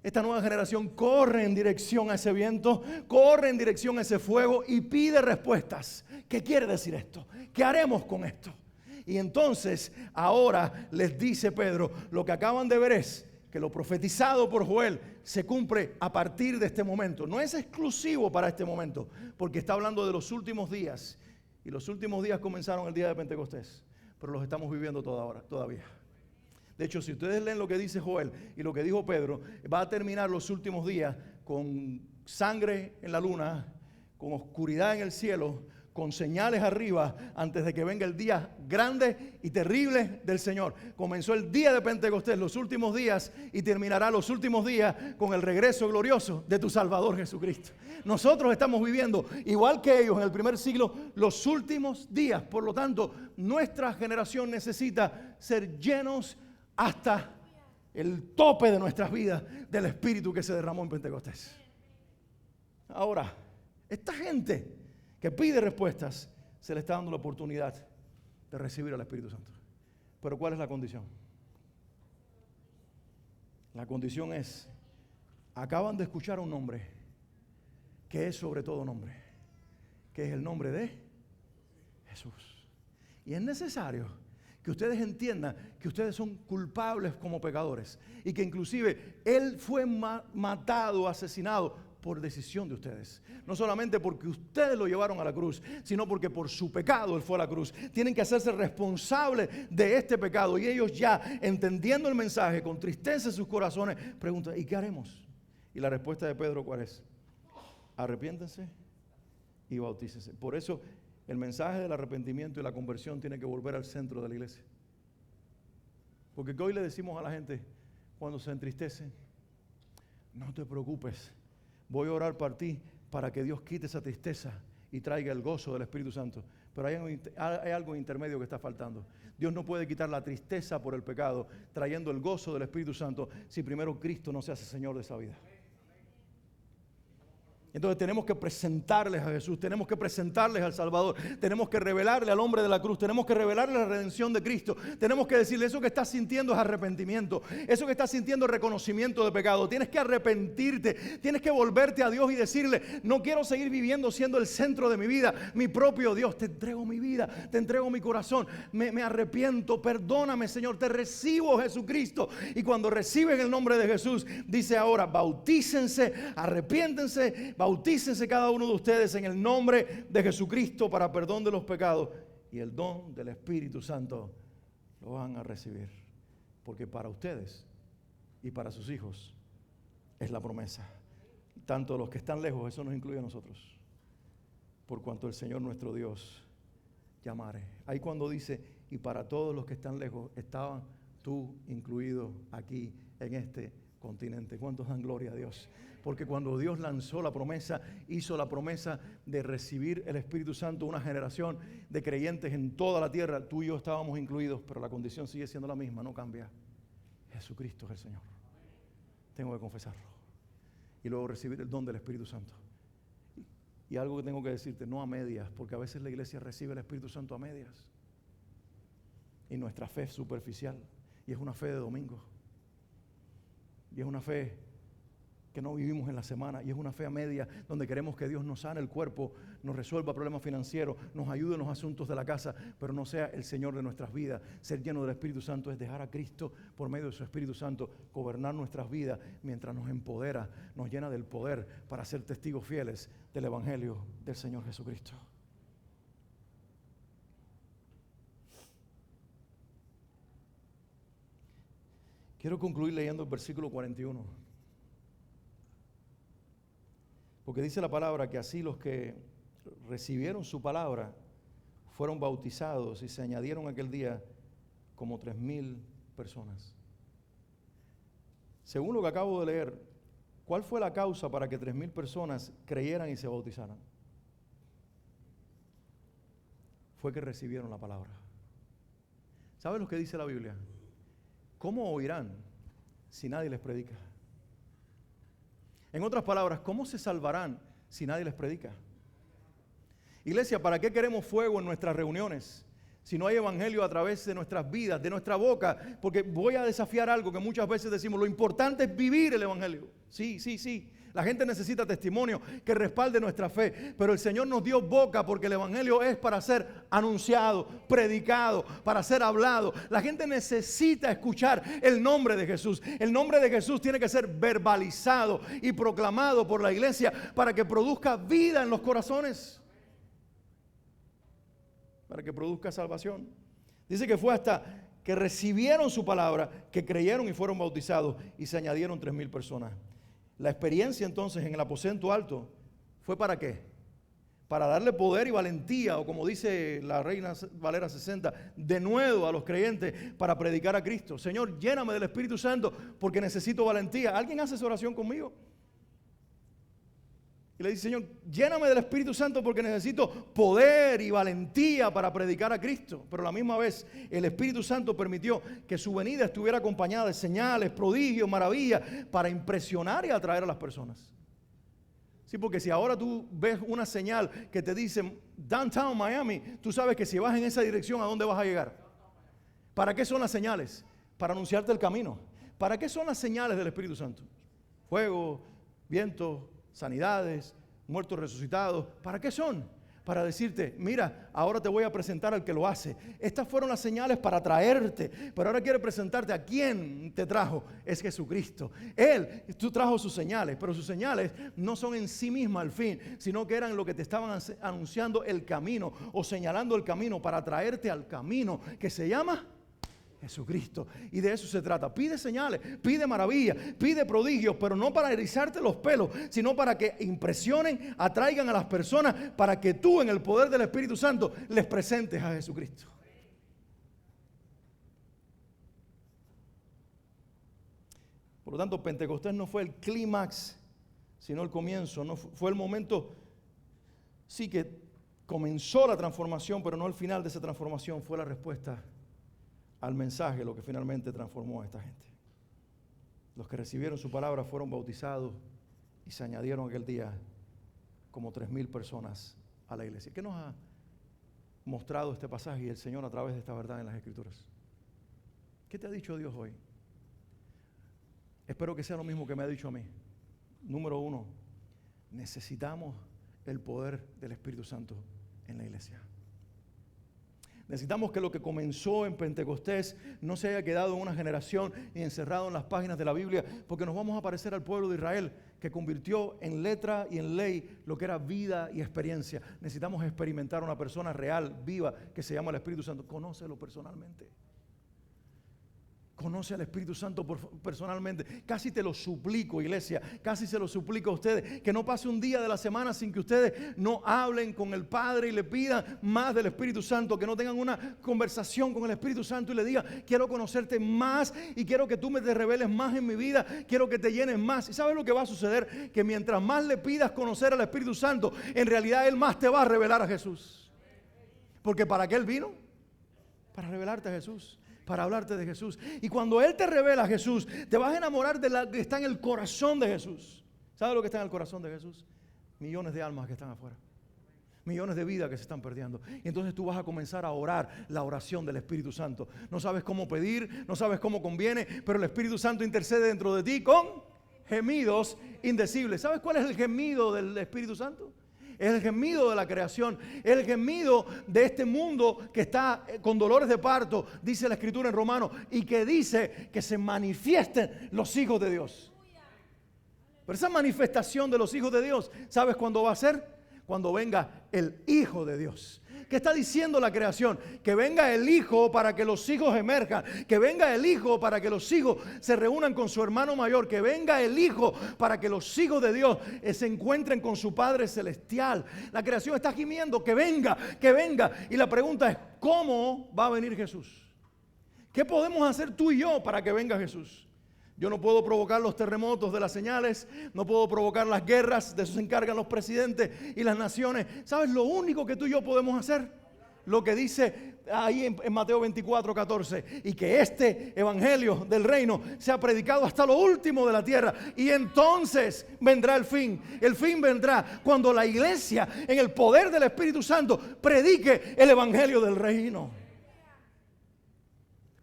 Esta nueva generación corre en dirección a ese viento, corre en dirección a ese fuego y pide respuestas. ¿Qué quiere decir esto? ¿Qué haremos con esto? Y entonces ahora les dice Pedro, lo que acaban de ver es que lo profetizado por Joel se cumple a partir de este momento. No es exclusivo para este momento, porque está hablando de los últimos días. Y los últimos días comenzaron el día de Pentecostés, pero los estamos viviendo todavía. De hecho, si ustedes leen lo que dice Joel y lo que dijo Pedro, va a terminar los últimos días con sangre en la luna, con oscuridad en el cielo, con señales arriba, antes de que venga el día grande y terrible del Señor. Comenzó el día de Pentecostés, los últimos días, y terminará los últimos días con el regreso glorioso de tu Salvador Jesucristo. Nosotros estamos viviendo, igual que ellos en el primer siglo, los últimos días. Por lo tanto, nuestra generación necesita ser llenos hasta el tope de nuestras vidas del Espíritu que se derramó en Pentecostés. Ahora, esta gente que pide respuestas, se le está dando la oportunidad de recibir al Espíritu Santo. Pero ¿cuál es la condición? La condición es, acaban de escuchar un nombre que es sobre todo nombre, que es el nombre de Jesús. Y es necesario que ustedes entiendan que ustedes son culpables como pecadores y que inclusive Él fue matado, asesinado por decisión de ustedes. No solamente porque ustedes lo llevaron a la cruz, sino porque por su pecado Él fue a la cruz. Tienen que hacerse responsables de este pecado. Y ellos ya, entendiendo el mensaje, con tristeza en sus corazones, preguntan, ¿y qué haremos? Y la respuesta de Pedro, ¿cuál es? Arrepiéntense y bautícense. Por eso el mensaje del arrepentimiento y la conversión tiene que volver al centro de la iglesia. Porque hoy le decimos a la gente, cuando se entristecen, no te preocupes, voy a orar por ti para que Dios quite esa tristeza y traiga el gozo del Espíritu Santo. Pero hay algo intermedio que está faltando. Dios no puede quitar la tristeza por el pecado, trayendo el gozo del Espíritu Santo, si primero Cristo no se hace Señor de esa vida. Entonces tenemos que presentarles a Jesús, tenemos que presentarles al Salvador, tenemos que revelarle al hombre de la cruz, tenemos que revelarle la redención de Cristo, tenemos que decirle, eso que estás sintiendo es arrepentimiento, eso que estás sintiendo es reconocimiento de pecado, tienes que arrepentirte, tienes que volverte a Dios y decirle, no quiero seguir viviendo siendo el centro de mi vida, mi propio Dios, te entrego mi vida, te entrego mi corazón, me arrepiento, perdóname Señor, te recibo Jesucristo. Y cuando reciben el nombre de Jesús, dice ahora, bautícense, arrepiéntense, bautícense cada uno de ustedes en el nombre de Jesucristo para perdón de los pecados, y el don del Espíritu Santo lo van a recibir, porque para ustedes y para sus hijos es la promesa. Tanto los que están lejos, eso nos incluye a nosotros, por cuanto el Señor nuestro Dios llamare. Ahí cuando dice, y para todos los que están lejos, estaban tú incluido aquí en este continente. ¿Cuántos dan gloria a Dios? Porque cuando Dios lanzó la promesa, hizo la promesa de recibir el Espíritu Santo, una generación de creyentes en toda la tierra. Tú y yo estábamos incluidos, pero la condición sigue siendo la misma, no cambia. Jesucristo es el Señor. Tengo que confesarlo. Y luego recibir el don del Espíritu Santo. Y algo que tengo que decirte, no a medias, porque a veces la iglesia recibe el Espíritu Santo a medias. Y nuestra fe es superficial. Y es una fe de domingo. Y es una fe que no vivimos en la semana, y es una fe a media donde queremos que Dios nos sane el cuerpo, nos resuelva problemas financieros, nos ayude en los asuntos de la casa, pero no sea el Señor de nuestras vidas. Ser lleno del Espíritu Santo es dejar a Cristo por medio de su Espíritu Santo gobernar nuestras vidas mientras nos empodera, nos llena del poder para ser testigos fieles del Evangelio del Señor Jesucristo. Quiero concluir leyendo el versículo 41. Porque dice la palabra que así los que recibieron su palabra fueron bautizados y se añadieron aquel día como 3,000 personas. Según lo que acabo de leer, ¿cuál fue la causa para que 3,000 personas creyeran y se bautizaran? Fue que recibieron la palabra. ¿Sabes lo que dice la Biblia? ¿Cómo oirán si nadie les predica? En otras palabras, ¿cómo se salvarán si nadie les predica? Iglesia, ¿para qué queremos fuego en nuestras reuniones si no hay evangelio a través de nuestras vidas, de nuestra boca, porque voy a desafiar algo que muchas veces decimos, lo importante es vivir el evangelio. Sí, sí, sí. La gente necesita testimonio que respalde nuestra fe, pero el Señor nos dio boca porque el evangelio es para ser anunciado, predicado, para ser hablado. La gente necesita escuchar el nombre de Jesús. El nombre de Jesús tiene que ser verbalizado y proclamado por la iglesia para que produzca vida en los corazones, para que produzca salvación. Dice que fue hasta que recibieron su palabra, que creyeron y fueron bautizados, y se añadieron 3,000 personas. La experiencia entonces en el aposento alto fue ¿para qué? Para darle poder y valentía, o como dice la Reina Valera 60, de nuevo a los creyentes para predicar a Cristo. Señor, lléname del Espíritu Santo porque necesito valentía. ¿Alguien hace esa oración conmigo? Y le dice, Señor, lléname del Espíritu Santo porque necesito poder y valentía para predicar a Cristo. Pero a la misma vez, el Espíritu Santo permitió que su venida estuviera acompañada de señales, prodigios, maravillas, para impresionar y atraer a las personas. Sí, porque si ahora tú ves una señal que te dice Downtown Miami, tú sabes que si vas en esa dirección, ¿a dónde vas a llegar? ¿Para qué son las señales? Para anunciarte el camino. ¿Para qué son las señales del Espíritu Santo? Fuego, viento, sanidades, muertos resucitados. ¿Para qué son? Para decirte, mira, ahora te voy a presentar al que lo hace. Estas fueron las señales para traerte, pero ahora quiere presentarte a quién te trajo. Es Jesucristo. Tú trajo sus señales, pero sus señales no son en sí mismas el fin, sino que eran lo que te estaban anunciando el camino o señalando el camino para traerte al camino que se llama Jesucristo. Y de eso se trata. Pide señales, pide maravillas, pide prodigios, pero no para erizarte los pelos, sino para que impresionen, atraigan a las personas, para que tú en el poder del Espíritu Santo les presentes a Jesucristo. Por lo tanto, Pentecostés no fue el clímax, sino el comienzo. No fue el momento, sí, que comenzó la transformación, pero no el final de esa transformación. Fue la respuesta al mensaje lo que finalmente transformó a esta gente. Los que recibieron su palabra fueron bautizados y se añadieron aquel día como 3,000 personas a la iglesia. ¿Qué nos ha mostrado este pasaje y el Señor a través de esta verdad en las Escrituras? ¿Qué te ha dicho Dios hoy? Espero que sea lo mismo que me ha dicho a mí. Número 1, necesitamos el poder del Espíritu Santo en la iglesia. Necesitamos que lo que comenzó en Pentecostés no se haya quedado en una generación y encerrado en las páginas de la Biblia, porque nos vamos a parecer al pueblo de Israel, que convirtió en letra y en ley lo que era vida y experiencia. Necesitamos experimentar una persona real, viva, que se llama el Espíritu Santo. Conócelo personalmente. Conoce al Espíritu Santo personalmente. Casi te lo suplico, iglesia, casi se lo suplico a ustedes, que no pase un día de la semana sin que ustedes no hablen con el Padre y le pidan más del Espíritu Santo, que no tengan una conversación con el Espíritu Santo y le digan, quiero conocerte más y quiero que tú me te reveles más en mi vida, quiero que te llenes más. ¿Y sabes lo que va a suceder? Que mientras más le pidas conocer al Espíritu Santo, en realidad Él más te va a revelar a Jesús. Porque ¿para qué Él vino? Para revelarte a Jesús, para hablarte de Jesús. Y cuando Él te revela a Jesús, te vas a enamorar de lo que está en el corazón de Jesús. ¿Sabes lo que está en el corazón de Jesús? Millones de almas que están afuera. Millones de vidas que se están perdiendo. Y entonces tú vas a comenzar a orar la oración del Espíritu Santo. No sabes cómo pedir, no sabes cómo conviene, pero el Espíritu Santo intercede dentro de ti con gemidos indecibles. ¿Sabes cuál es el gemido del Espíritu Santo? Es el gemido de la creación, es el gemido de este mundo que está con dolores de parto, dice la Escritura en Romanos, y que dice que se manifiesten los hijos de Dios. Pero esa manifestación de los hijos de Dios, ¿sabes cuándo va a ser? Cuando venga el Hijo de Dios. ¿Qué está diciendo la creación? Que venga el Hijo para que los hijos emerjan, que venga el Hijo para que los hijos se reúnan con su hermano mayor, que venga el Hijo para que los hijos de Dios se encuentren con su Padre Celestial. La creación está gimiendo, que venga, que venga. Y la pregunta es, ¿cómo va a venir Jesús? ¿Qué podemos hacer tú y yo para que venga Jesús? Yo no puedo provocar los terremotos de las señales, no puedo provocar las guerras, de eso se encargan los presidentes y las naciones. ¿Sabes lo único que tú y yo podemos hacer? Lo que dice ahí en Mateo 24:14, y que este evangelio del reino sea predicado hasta lo último de la tierra, y entonces vendrá el fin. El fin vendrá cuando la iglesia, en el poder del Espíritu Santo, predique el evangelio del reino.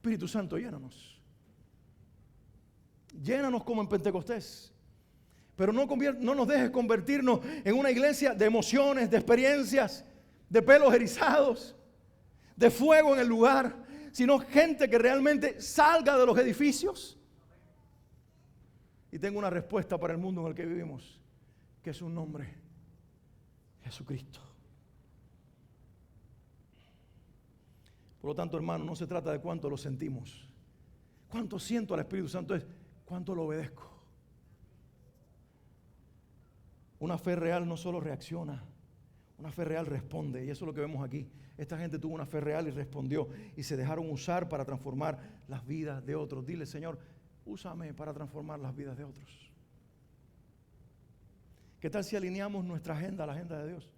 Espíritu Santo, llénanos. Llénanos como en Pentecostés. Pero no nos dejes convertirnos en una iglesia de emociones, de experiencias, de pelos erizados, de fuego en el lugar, sino gente que realmente salga de los edificios. Y tengo una respuesta para el mundo en el que vivimos, que es un nombre: Jesucristo. Por lo tanto, hermano, no se trata de cuánto lo sentimos, cuánto siento al Espíritu Santo, es cuánto lo obedezco. Una fe real no solo reacciona, una fe real responde, y eso es lo que vemos aquí. Esta gente tuvo una fe real y respondió, y se dejaron usar para transformar las vidas de otros. Dile: Señor, úsame para transformar las vidas de otros. ¿Qué tal si alineamos nuestra agenda a la agenda de Dios?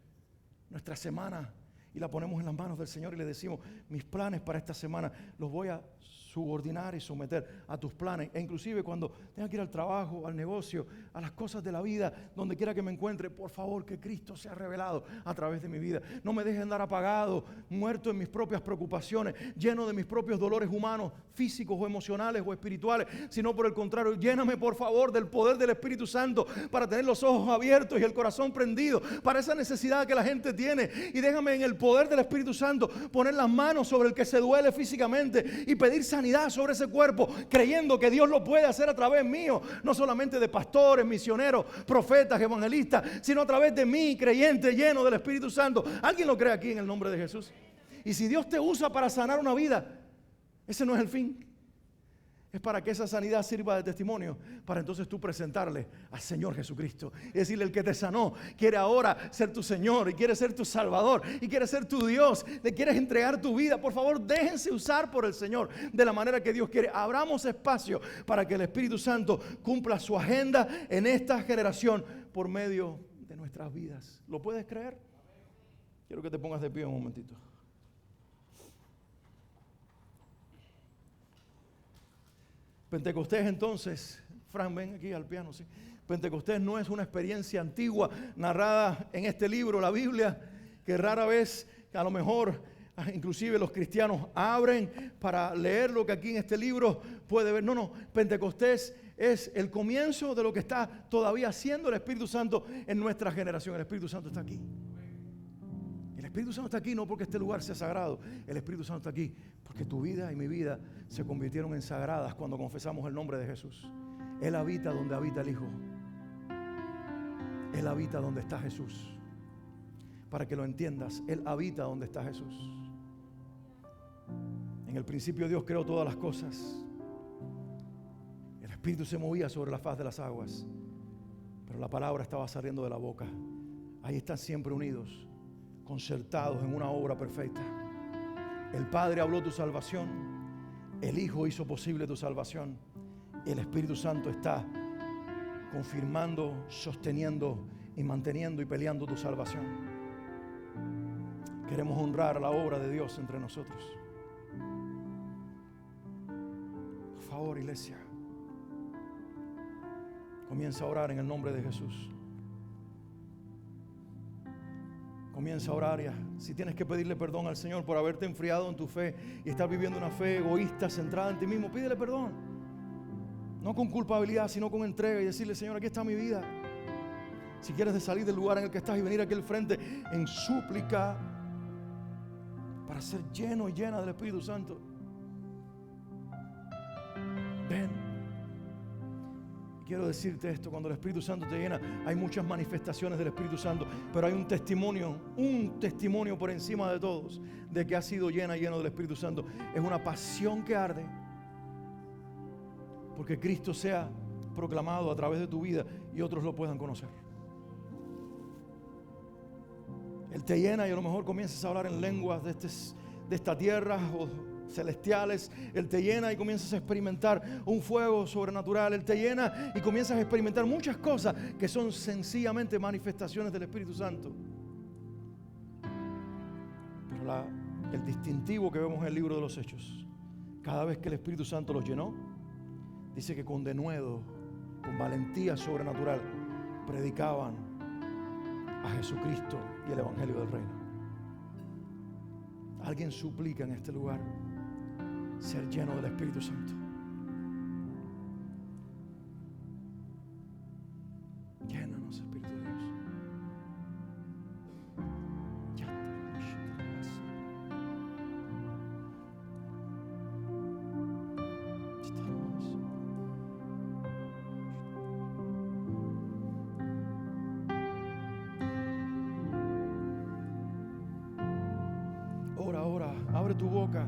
Nuestra semana, y la ponemos en las manos del Señor y le decimos: mis planes para esta semana los voy a subordinar y someter a tus planes. E inclusive cuando tenga que ir al trabajo, al negocio, a las cosas de la vida, donde quiera que me encuentre, por favor, que Cristo sea revelado a través de mi vida. No me deje andar apagado, muerto en mis propias preocupaciones, lleno de mis propios dolores humanos, físicos o emocionales o espirituales, sino por el contrario, lléname por favor del poder del Espíritu Santo para tener los ojos abiertos y el corazón prendido para esa necesidad que la gente tiene, y déjame en el poder del Espíritu Santo poner las manos sobre el que se duele físicamente y pedir sanidad sobre ese cuerpo, creyendo que Dios lo puede hacer a través mío, no solamente de pastores, misioneros, profetas, evangelistas, sino a través de mí, creyente lleno del Espíritu Santo. ¿Alguien lo cree aquí en el nombre de Jesús? Y si Dios te usa para sanar una vida, ese no es el fin. Es para que esa sanidad sirva de testimonio, para entonces tú presentarle al Señor Jesucristo y decirle: el que te sanó quiere ahora ser tu Señor, y quiere ser tu Salvador, y quiere ser tu Dios, le quieres entregar tu vida. Por favor, déjense usar por el Señor de la manera que Dios quiere. Abramos espacio para que el Espíritu Santo cumpla su agenda en esta generación por medio de nuestras vidas. ¿Lo puedes creer? Quiero que te pongas de pie un momentito. Pentecostés, entonces, Fran, ven aquí al piano, sí. Pentecostés no es una experiencia antigua narrada en este libro, la Biblia, que rara vez, a lo mejor, inclusive los cristianos abren para leer lo que aquí en este libro puede ver. No, Pentecostés es el comienzo de lo que está todavía haciendo el Espíritu Santo en nuestra generación. El Espíritu Santo está aquí. El Espíritu Santo está aquí no porque este lugar sea sagrado. El Espíritu Santo está aquí porque tu vida y mi vida se convirtieron en sagradas cuando confesamos el nombre de Jesús. Él habita donde habita el Hijo. Él habita donde está Jesús. Para que lo entiendas, Él habita donde está Jesús. En el principio Dios creó todas las cosas. El Espíritu se movía sobre la faz de las aguas, pero la palabra estaba saliendo de la boca. Ahí están siempre unidos, concertados en una obra perfecta. El Padre habló tu salvación, el Hijo hizo posible tu salvación, el Espíritu Santo está confirmando, sosteniendo y manteniendo y peleando tu salvación. Queremos honrar la obra de Dios entre nosotros. Por favor, iglesia, comienza a orar en el nombre de Jesús. Comienza a orar ya. Si tienes que pedirle perdón al Señor por haberte enfriado en tu fe y estar viviendo una fe egoísta, centrada en ti mismo, pídele perdón. No con culpabilidad, sino con entrega, y decirle: Señor, aquí está mi vida. Si quieres salir del lugar en el que estás y venir aquí al frente en súplica para ser lleno y llena del Espíritu Santo, ven. Quiero decirte esto: cuando el Espíritu Santo te llena, hay muchas manifestaciones del Espíritu Santo, pero hay un testimonio por encima de todos de que has sido lleno del Espíritu Santo. Es una pasión que arde porque Cristo sea proclamado a través de tu vida y otros lo puedan conocer. Él te llena y a lo mejor comienzas a hablar en lenguas de esta tierra o celestiales. Él te llena y comienzas a experimentar un fuego sobrenatural. Él te llena y comienzas a experimentar muchas cosas que son sencillamente manifestaciones del Espíritu Santo. Pero el distintivo que vemos en el libro de los Hechos, cada vez que el Espíritu Santo los llenó, dice que con denuedo, con valentía sobrenatural, predicaban a Jesucristo y el Evangelio del Reino. Alguien suplica en este lugar ser lleno del Espíritu Santo. Llénanos, Espíritu de Dios. Ora, abre tu boca.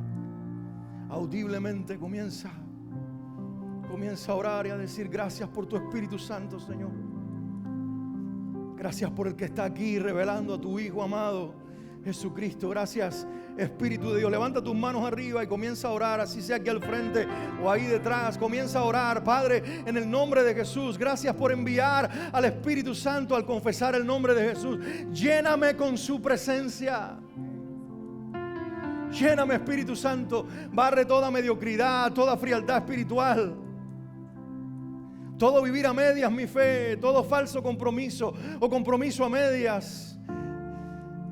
Audiblemente comienza a orar y a decir: gracias por tu Espíritu Santo, Señor. Gracias por el que está aquí revelando a tu Hijo amado Jesucristo. Gracias, Espíritu de Dios. Levanta tus manos arriba y comienza a orar, así sea aquí al frente o ahí detrás. Comienza a orar. Padre, en el nombre de Jesús, gracias por enviar al Espíritu Santo al confesar el nombre de Jesús. Lléname con su presencia. Lléname, Espíritu Santo. Barre toda mediocridad, toda frialdad espiritual, todo vivir a medias mi fe, todo falso compromiso o compromiso a medias.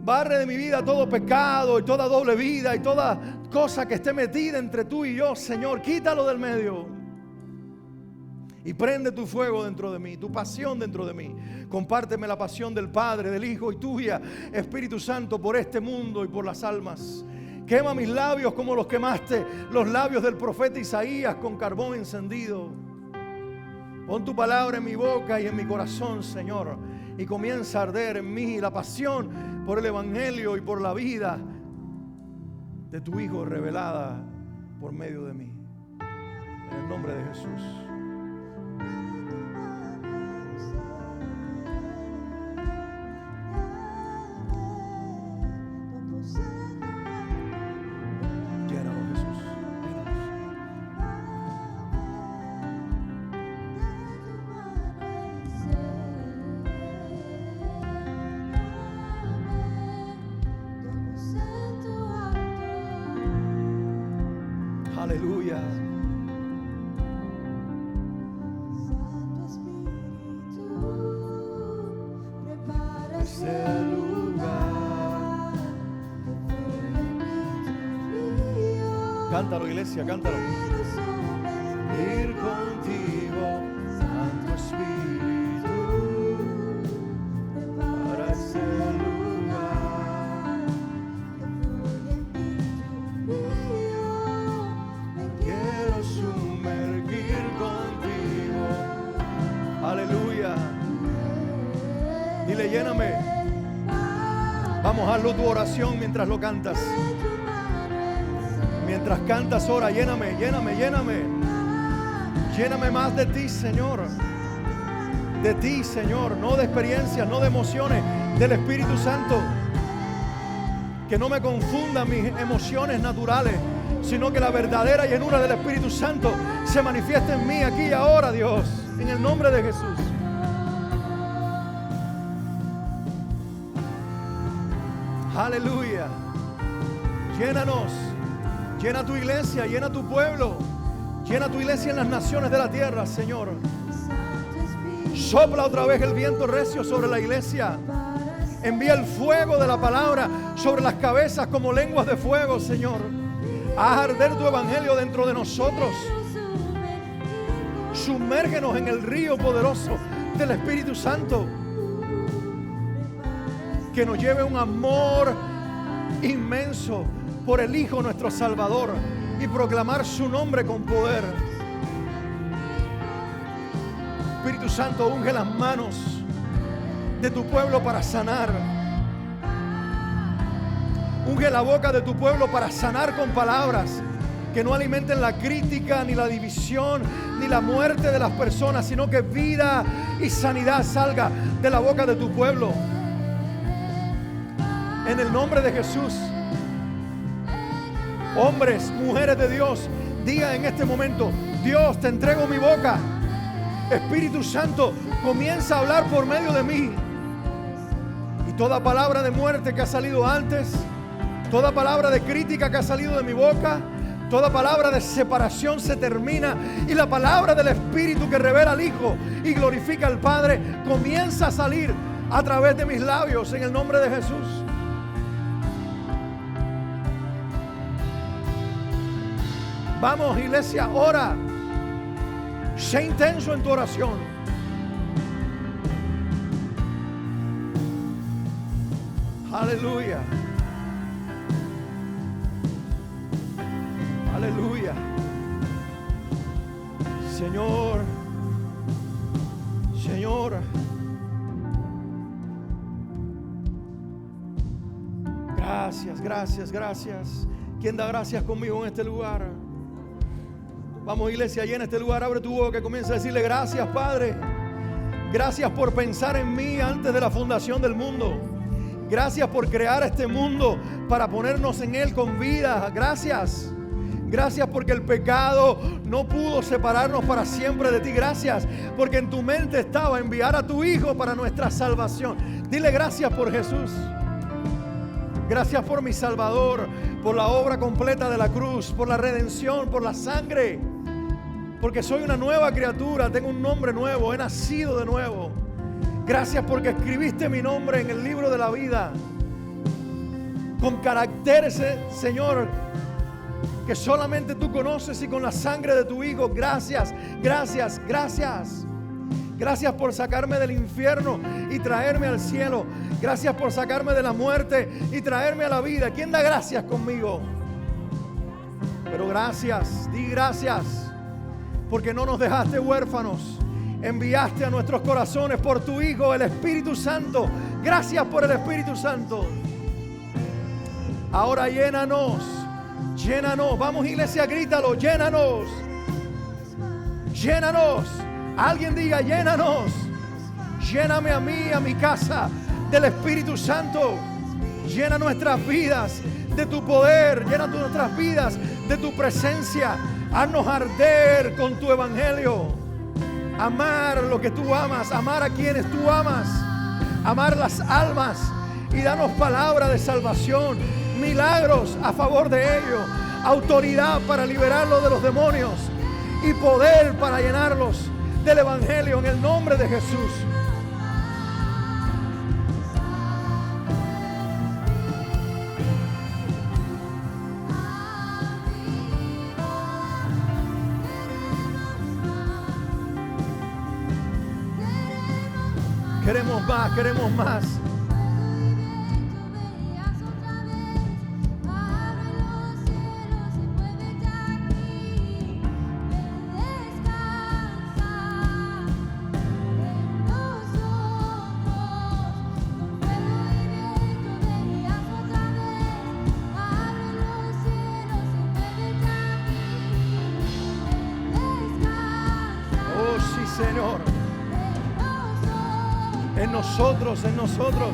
Barre de mi vida todo pecado y toda doble vida y toda cosa que esté metida entre tú y yo, Señor. Quítalo del medio y prende tu fuego dentro de mí, tu pasión dentro de mí. Compárteme la pasión del Padre, del Hijo y tuya, Espíritu Santo, por este mundo y por las almas. Quema mis labios como los quemaste los labios del profeta Isaías con carbón encendido. Pon tu palabra en mi boca y en mi corazón, Señor, y comienza a arder en mí la pasión por el Evangelio y por la vida de tu Hijo revelada por medio de mí. En el nombre de Jesús. Aleluya. Este lugar. Cántalo, iglesia, cántalo. Ir contigo, Santo Espíritu, para este lugar. Quiero sumergir contigo. Aleluya. Dile: lléname. Vamos, hazlo tu oración mientras lo cantas. Mientras cantas, ora: lléname, lléname, lléname. Lléname más de ti, Señor. De ti, Señor. No de experiencias, no de emociones. Del Espíritu Santo. Que no me confundan mis emociones naturales, sino que la verdadera llenura del Espíritu Santo se manifieste en mí aquí y ahora, Dios. En el nombre de Jesús. Aleluya. Llénanos. Llena tu iglesia, llena tu pueblo. Llena tu iglesia en las naciones de la tierra, Señor. Sopla otra vez el viento recio sobre la iglesia. Envía el fuego de la palabra sobre las cabezas como lenguas de fuego, Señor. Haz arder tu evangelio dentro de nosotros. Sumérgenos en el río poderoso del Espíritu Santo. Que nos lleve un amor inmenso por el Hijo nuestro Salvador y proclamar su nombre con poder. Espíritu Santo, unge las manos de tu pueblo para sanar. Unge la boca de tu pueblo para sanar con palabras que no alimenten la crítica, ni la división, ni la muerte de las personas, sino que vida y sanidad salga de la boca de tu pueblo. En el nombre de Jesús. Hombres, mujeres de Dios, digan en este momento: Dios, te entrego mi boca. Espíritu Santo, comienza a hablar por medio de mí. Y toda palabra de muerte que ha salido antes, toda palabra de crítica que ha salido de mi boca, toda palabra de separación se termina. Y la palabra del Espíritu que revela al Hijo y glorifica al Padre comienza a salir a través de mis labios en el nombre de Jesús. Vamos, iglesia, ora. Sé intenso en tu oración. Aleluya. Aleluya. Señor. Señor. Gracias, gracias, gracias. ¿Quién da gracias conmigo en este lugar? Vamos, iglesia, allí en este lugar, abre tu boca y comienza a decirle: gracias, Padre. Gracias por pensar en mí antes de la fundación del mundo. Gracias por crear este mundo para ponernos en él con vida. Gracias. Gracias porque el pecado no pudo separarnos para siempre de ti. Gracias porque en tu mente estaba enviar a tu Hijo para nuestra salvación. Dile gracias por Jesús. Gracias por mi Salvador, por la obra completa de la cruz, por la redención, por la sangre. Porque soy una nueva criatura, tengo un nombre nuevo, he nacido de nuevo. Gracias porque escribiste mi nombre en el libro de la vida. Con caracteres, Señor, que solamente tú conoces, y con la sangre de tu Hijo. Gracias, gracias, gracias. Gracias por sacarme del infierno y traerme al cielo. Gracias por sacarme de la muerte y traerme a la vida. ¿Quién da gracias conmigo? Pero gracias, di gracias, porque no nos dejaste huérfanos. Enviaste a nuestros corazones por tu Hijo, el Espíritu Santo. Gracias por el Espíritu Santo. Ahora llénanos, llénanos. Vamos, iglesia, grítalo: llénanos, llénanos. Alguien diga: llénanos. Lléname a mí, a mi casa, del Espíritu Santo. Llena nuestras vidas de tu poder. Llena nuestras vidas de tu presencia. Haznos arder con tu evangelio. Amar lo que tú amas, amar a quienes tú amas, amar las almas, y danos palabra de salvación, milagros a favor de ellos, autoridad para liberarlos de los demonios y poder para llenarlos del evangelio en el nombre de Jesús. Queremos más, queremos más. Oh, sí, Señor. En nosotros, en nosotros.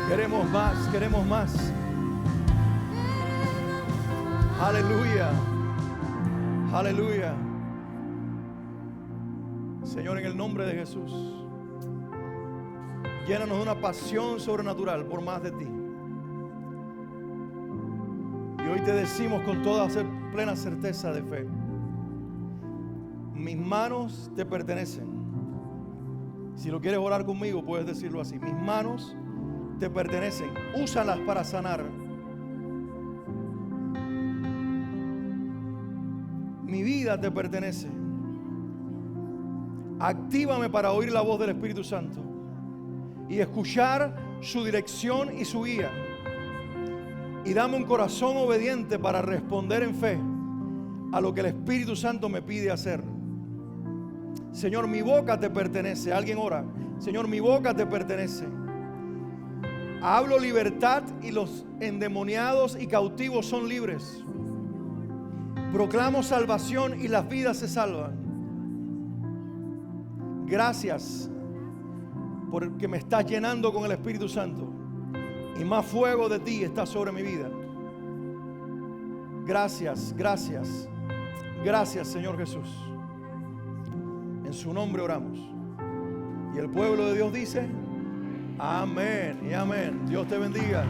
Queremos más, queremos más. Aleluya, aleluya. Señor, en el nombre de Jesús, llénanos de una pasión sobrenatural por más de ti. Y hoy te decimos con toda plena certeza de fe: mis manos te pertenecen. Si lo quieres orar conmigo, puedes decirlo así: mis manos te pertenecen, úsalas para sanar. Mi vida te pertenece. Actívame para oír la voz del Espíritu Santo y escuchar su dirección y su guía. Y dame un corazón obediente para responder en fe a lo que el Espíritu Santo me pide hacer. Señor, mi boca te pertenece. Alguien ora: Señor, mi boca te pertenece. Hablo libertad y los endemoniados y cautivos son libres. Proclamo salvación y las vidas se salvan. Gracias porque me estás llenando con el Espíritu Santo y más fuego de ti está sobre mi vida. Gracias, gracias, gracias, Señor Jesús. En su nombre oramos. Y el pueblo de Dios dice: amén y amén. Dios te bendiga.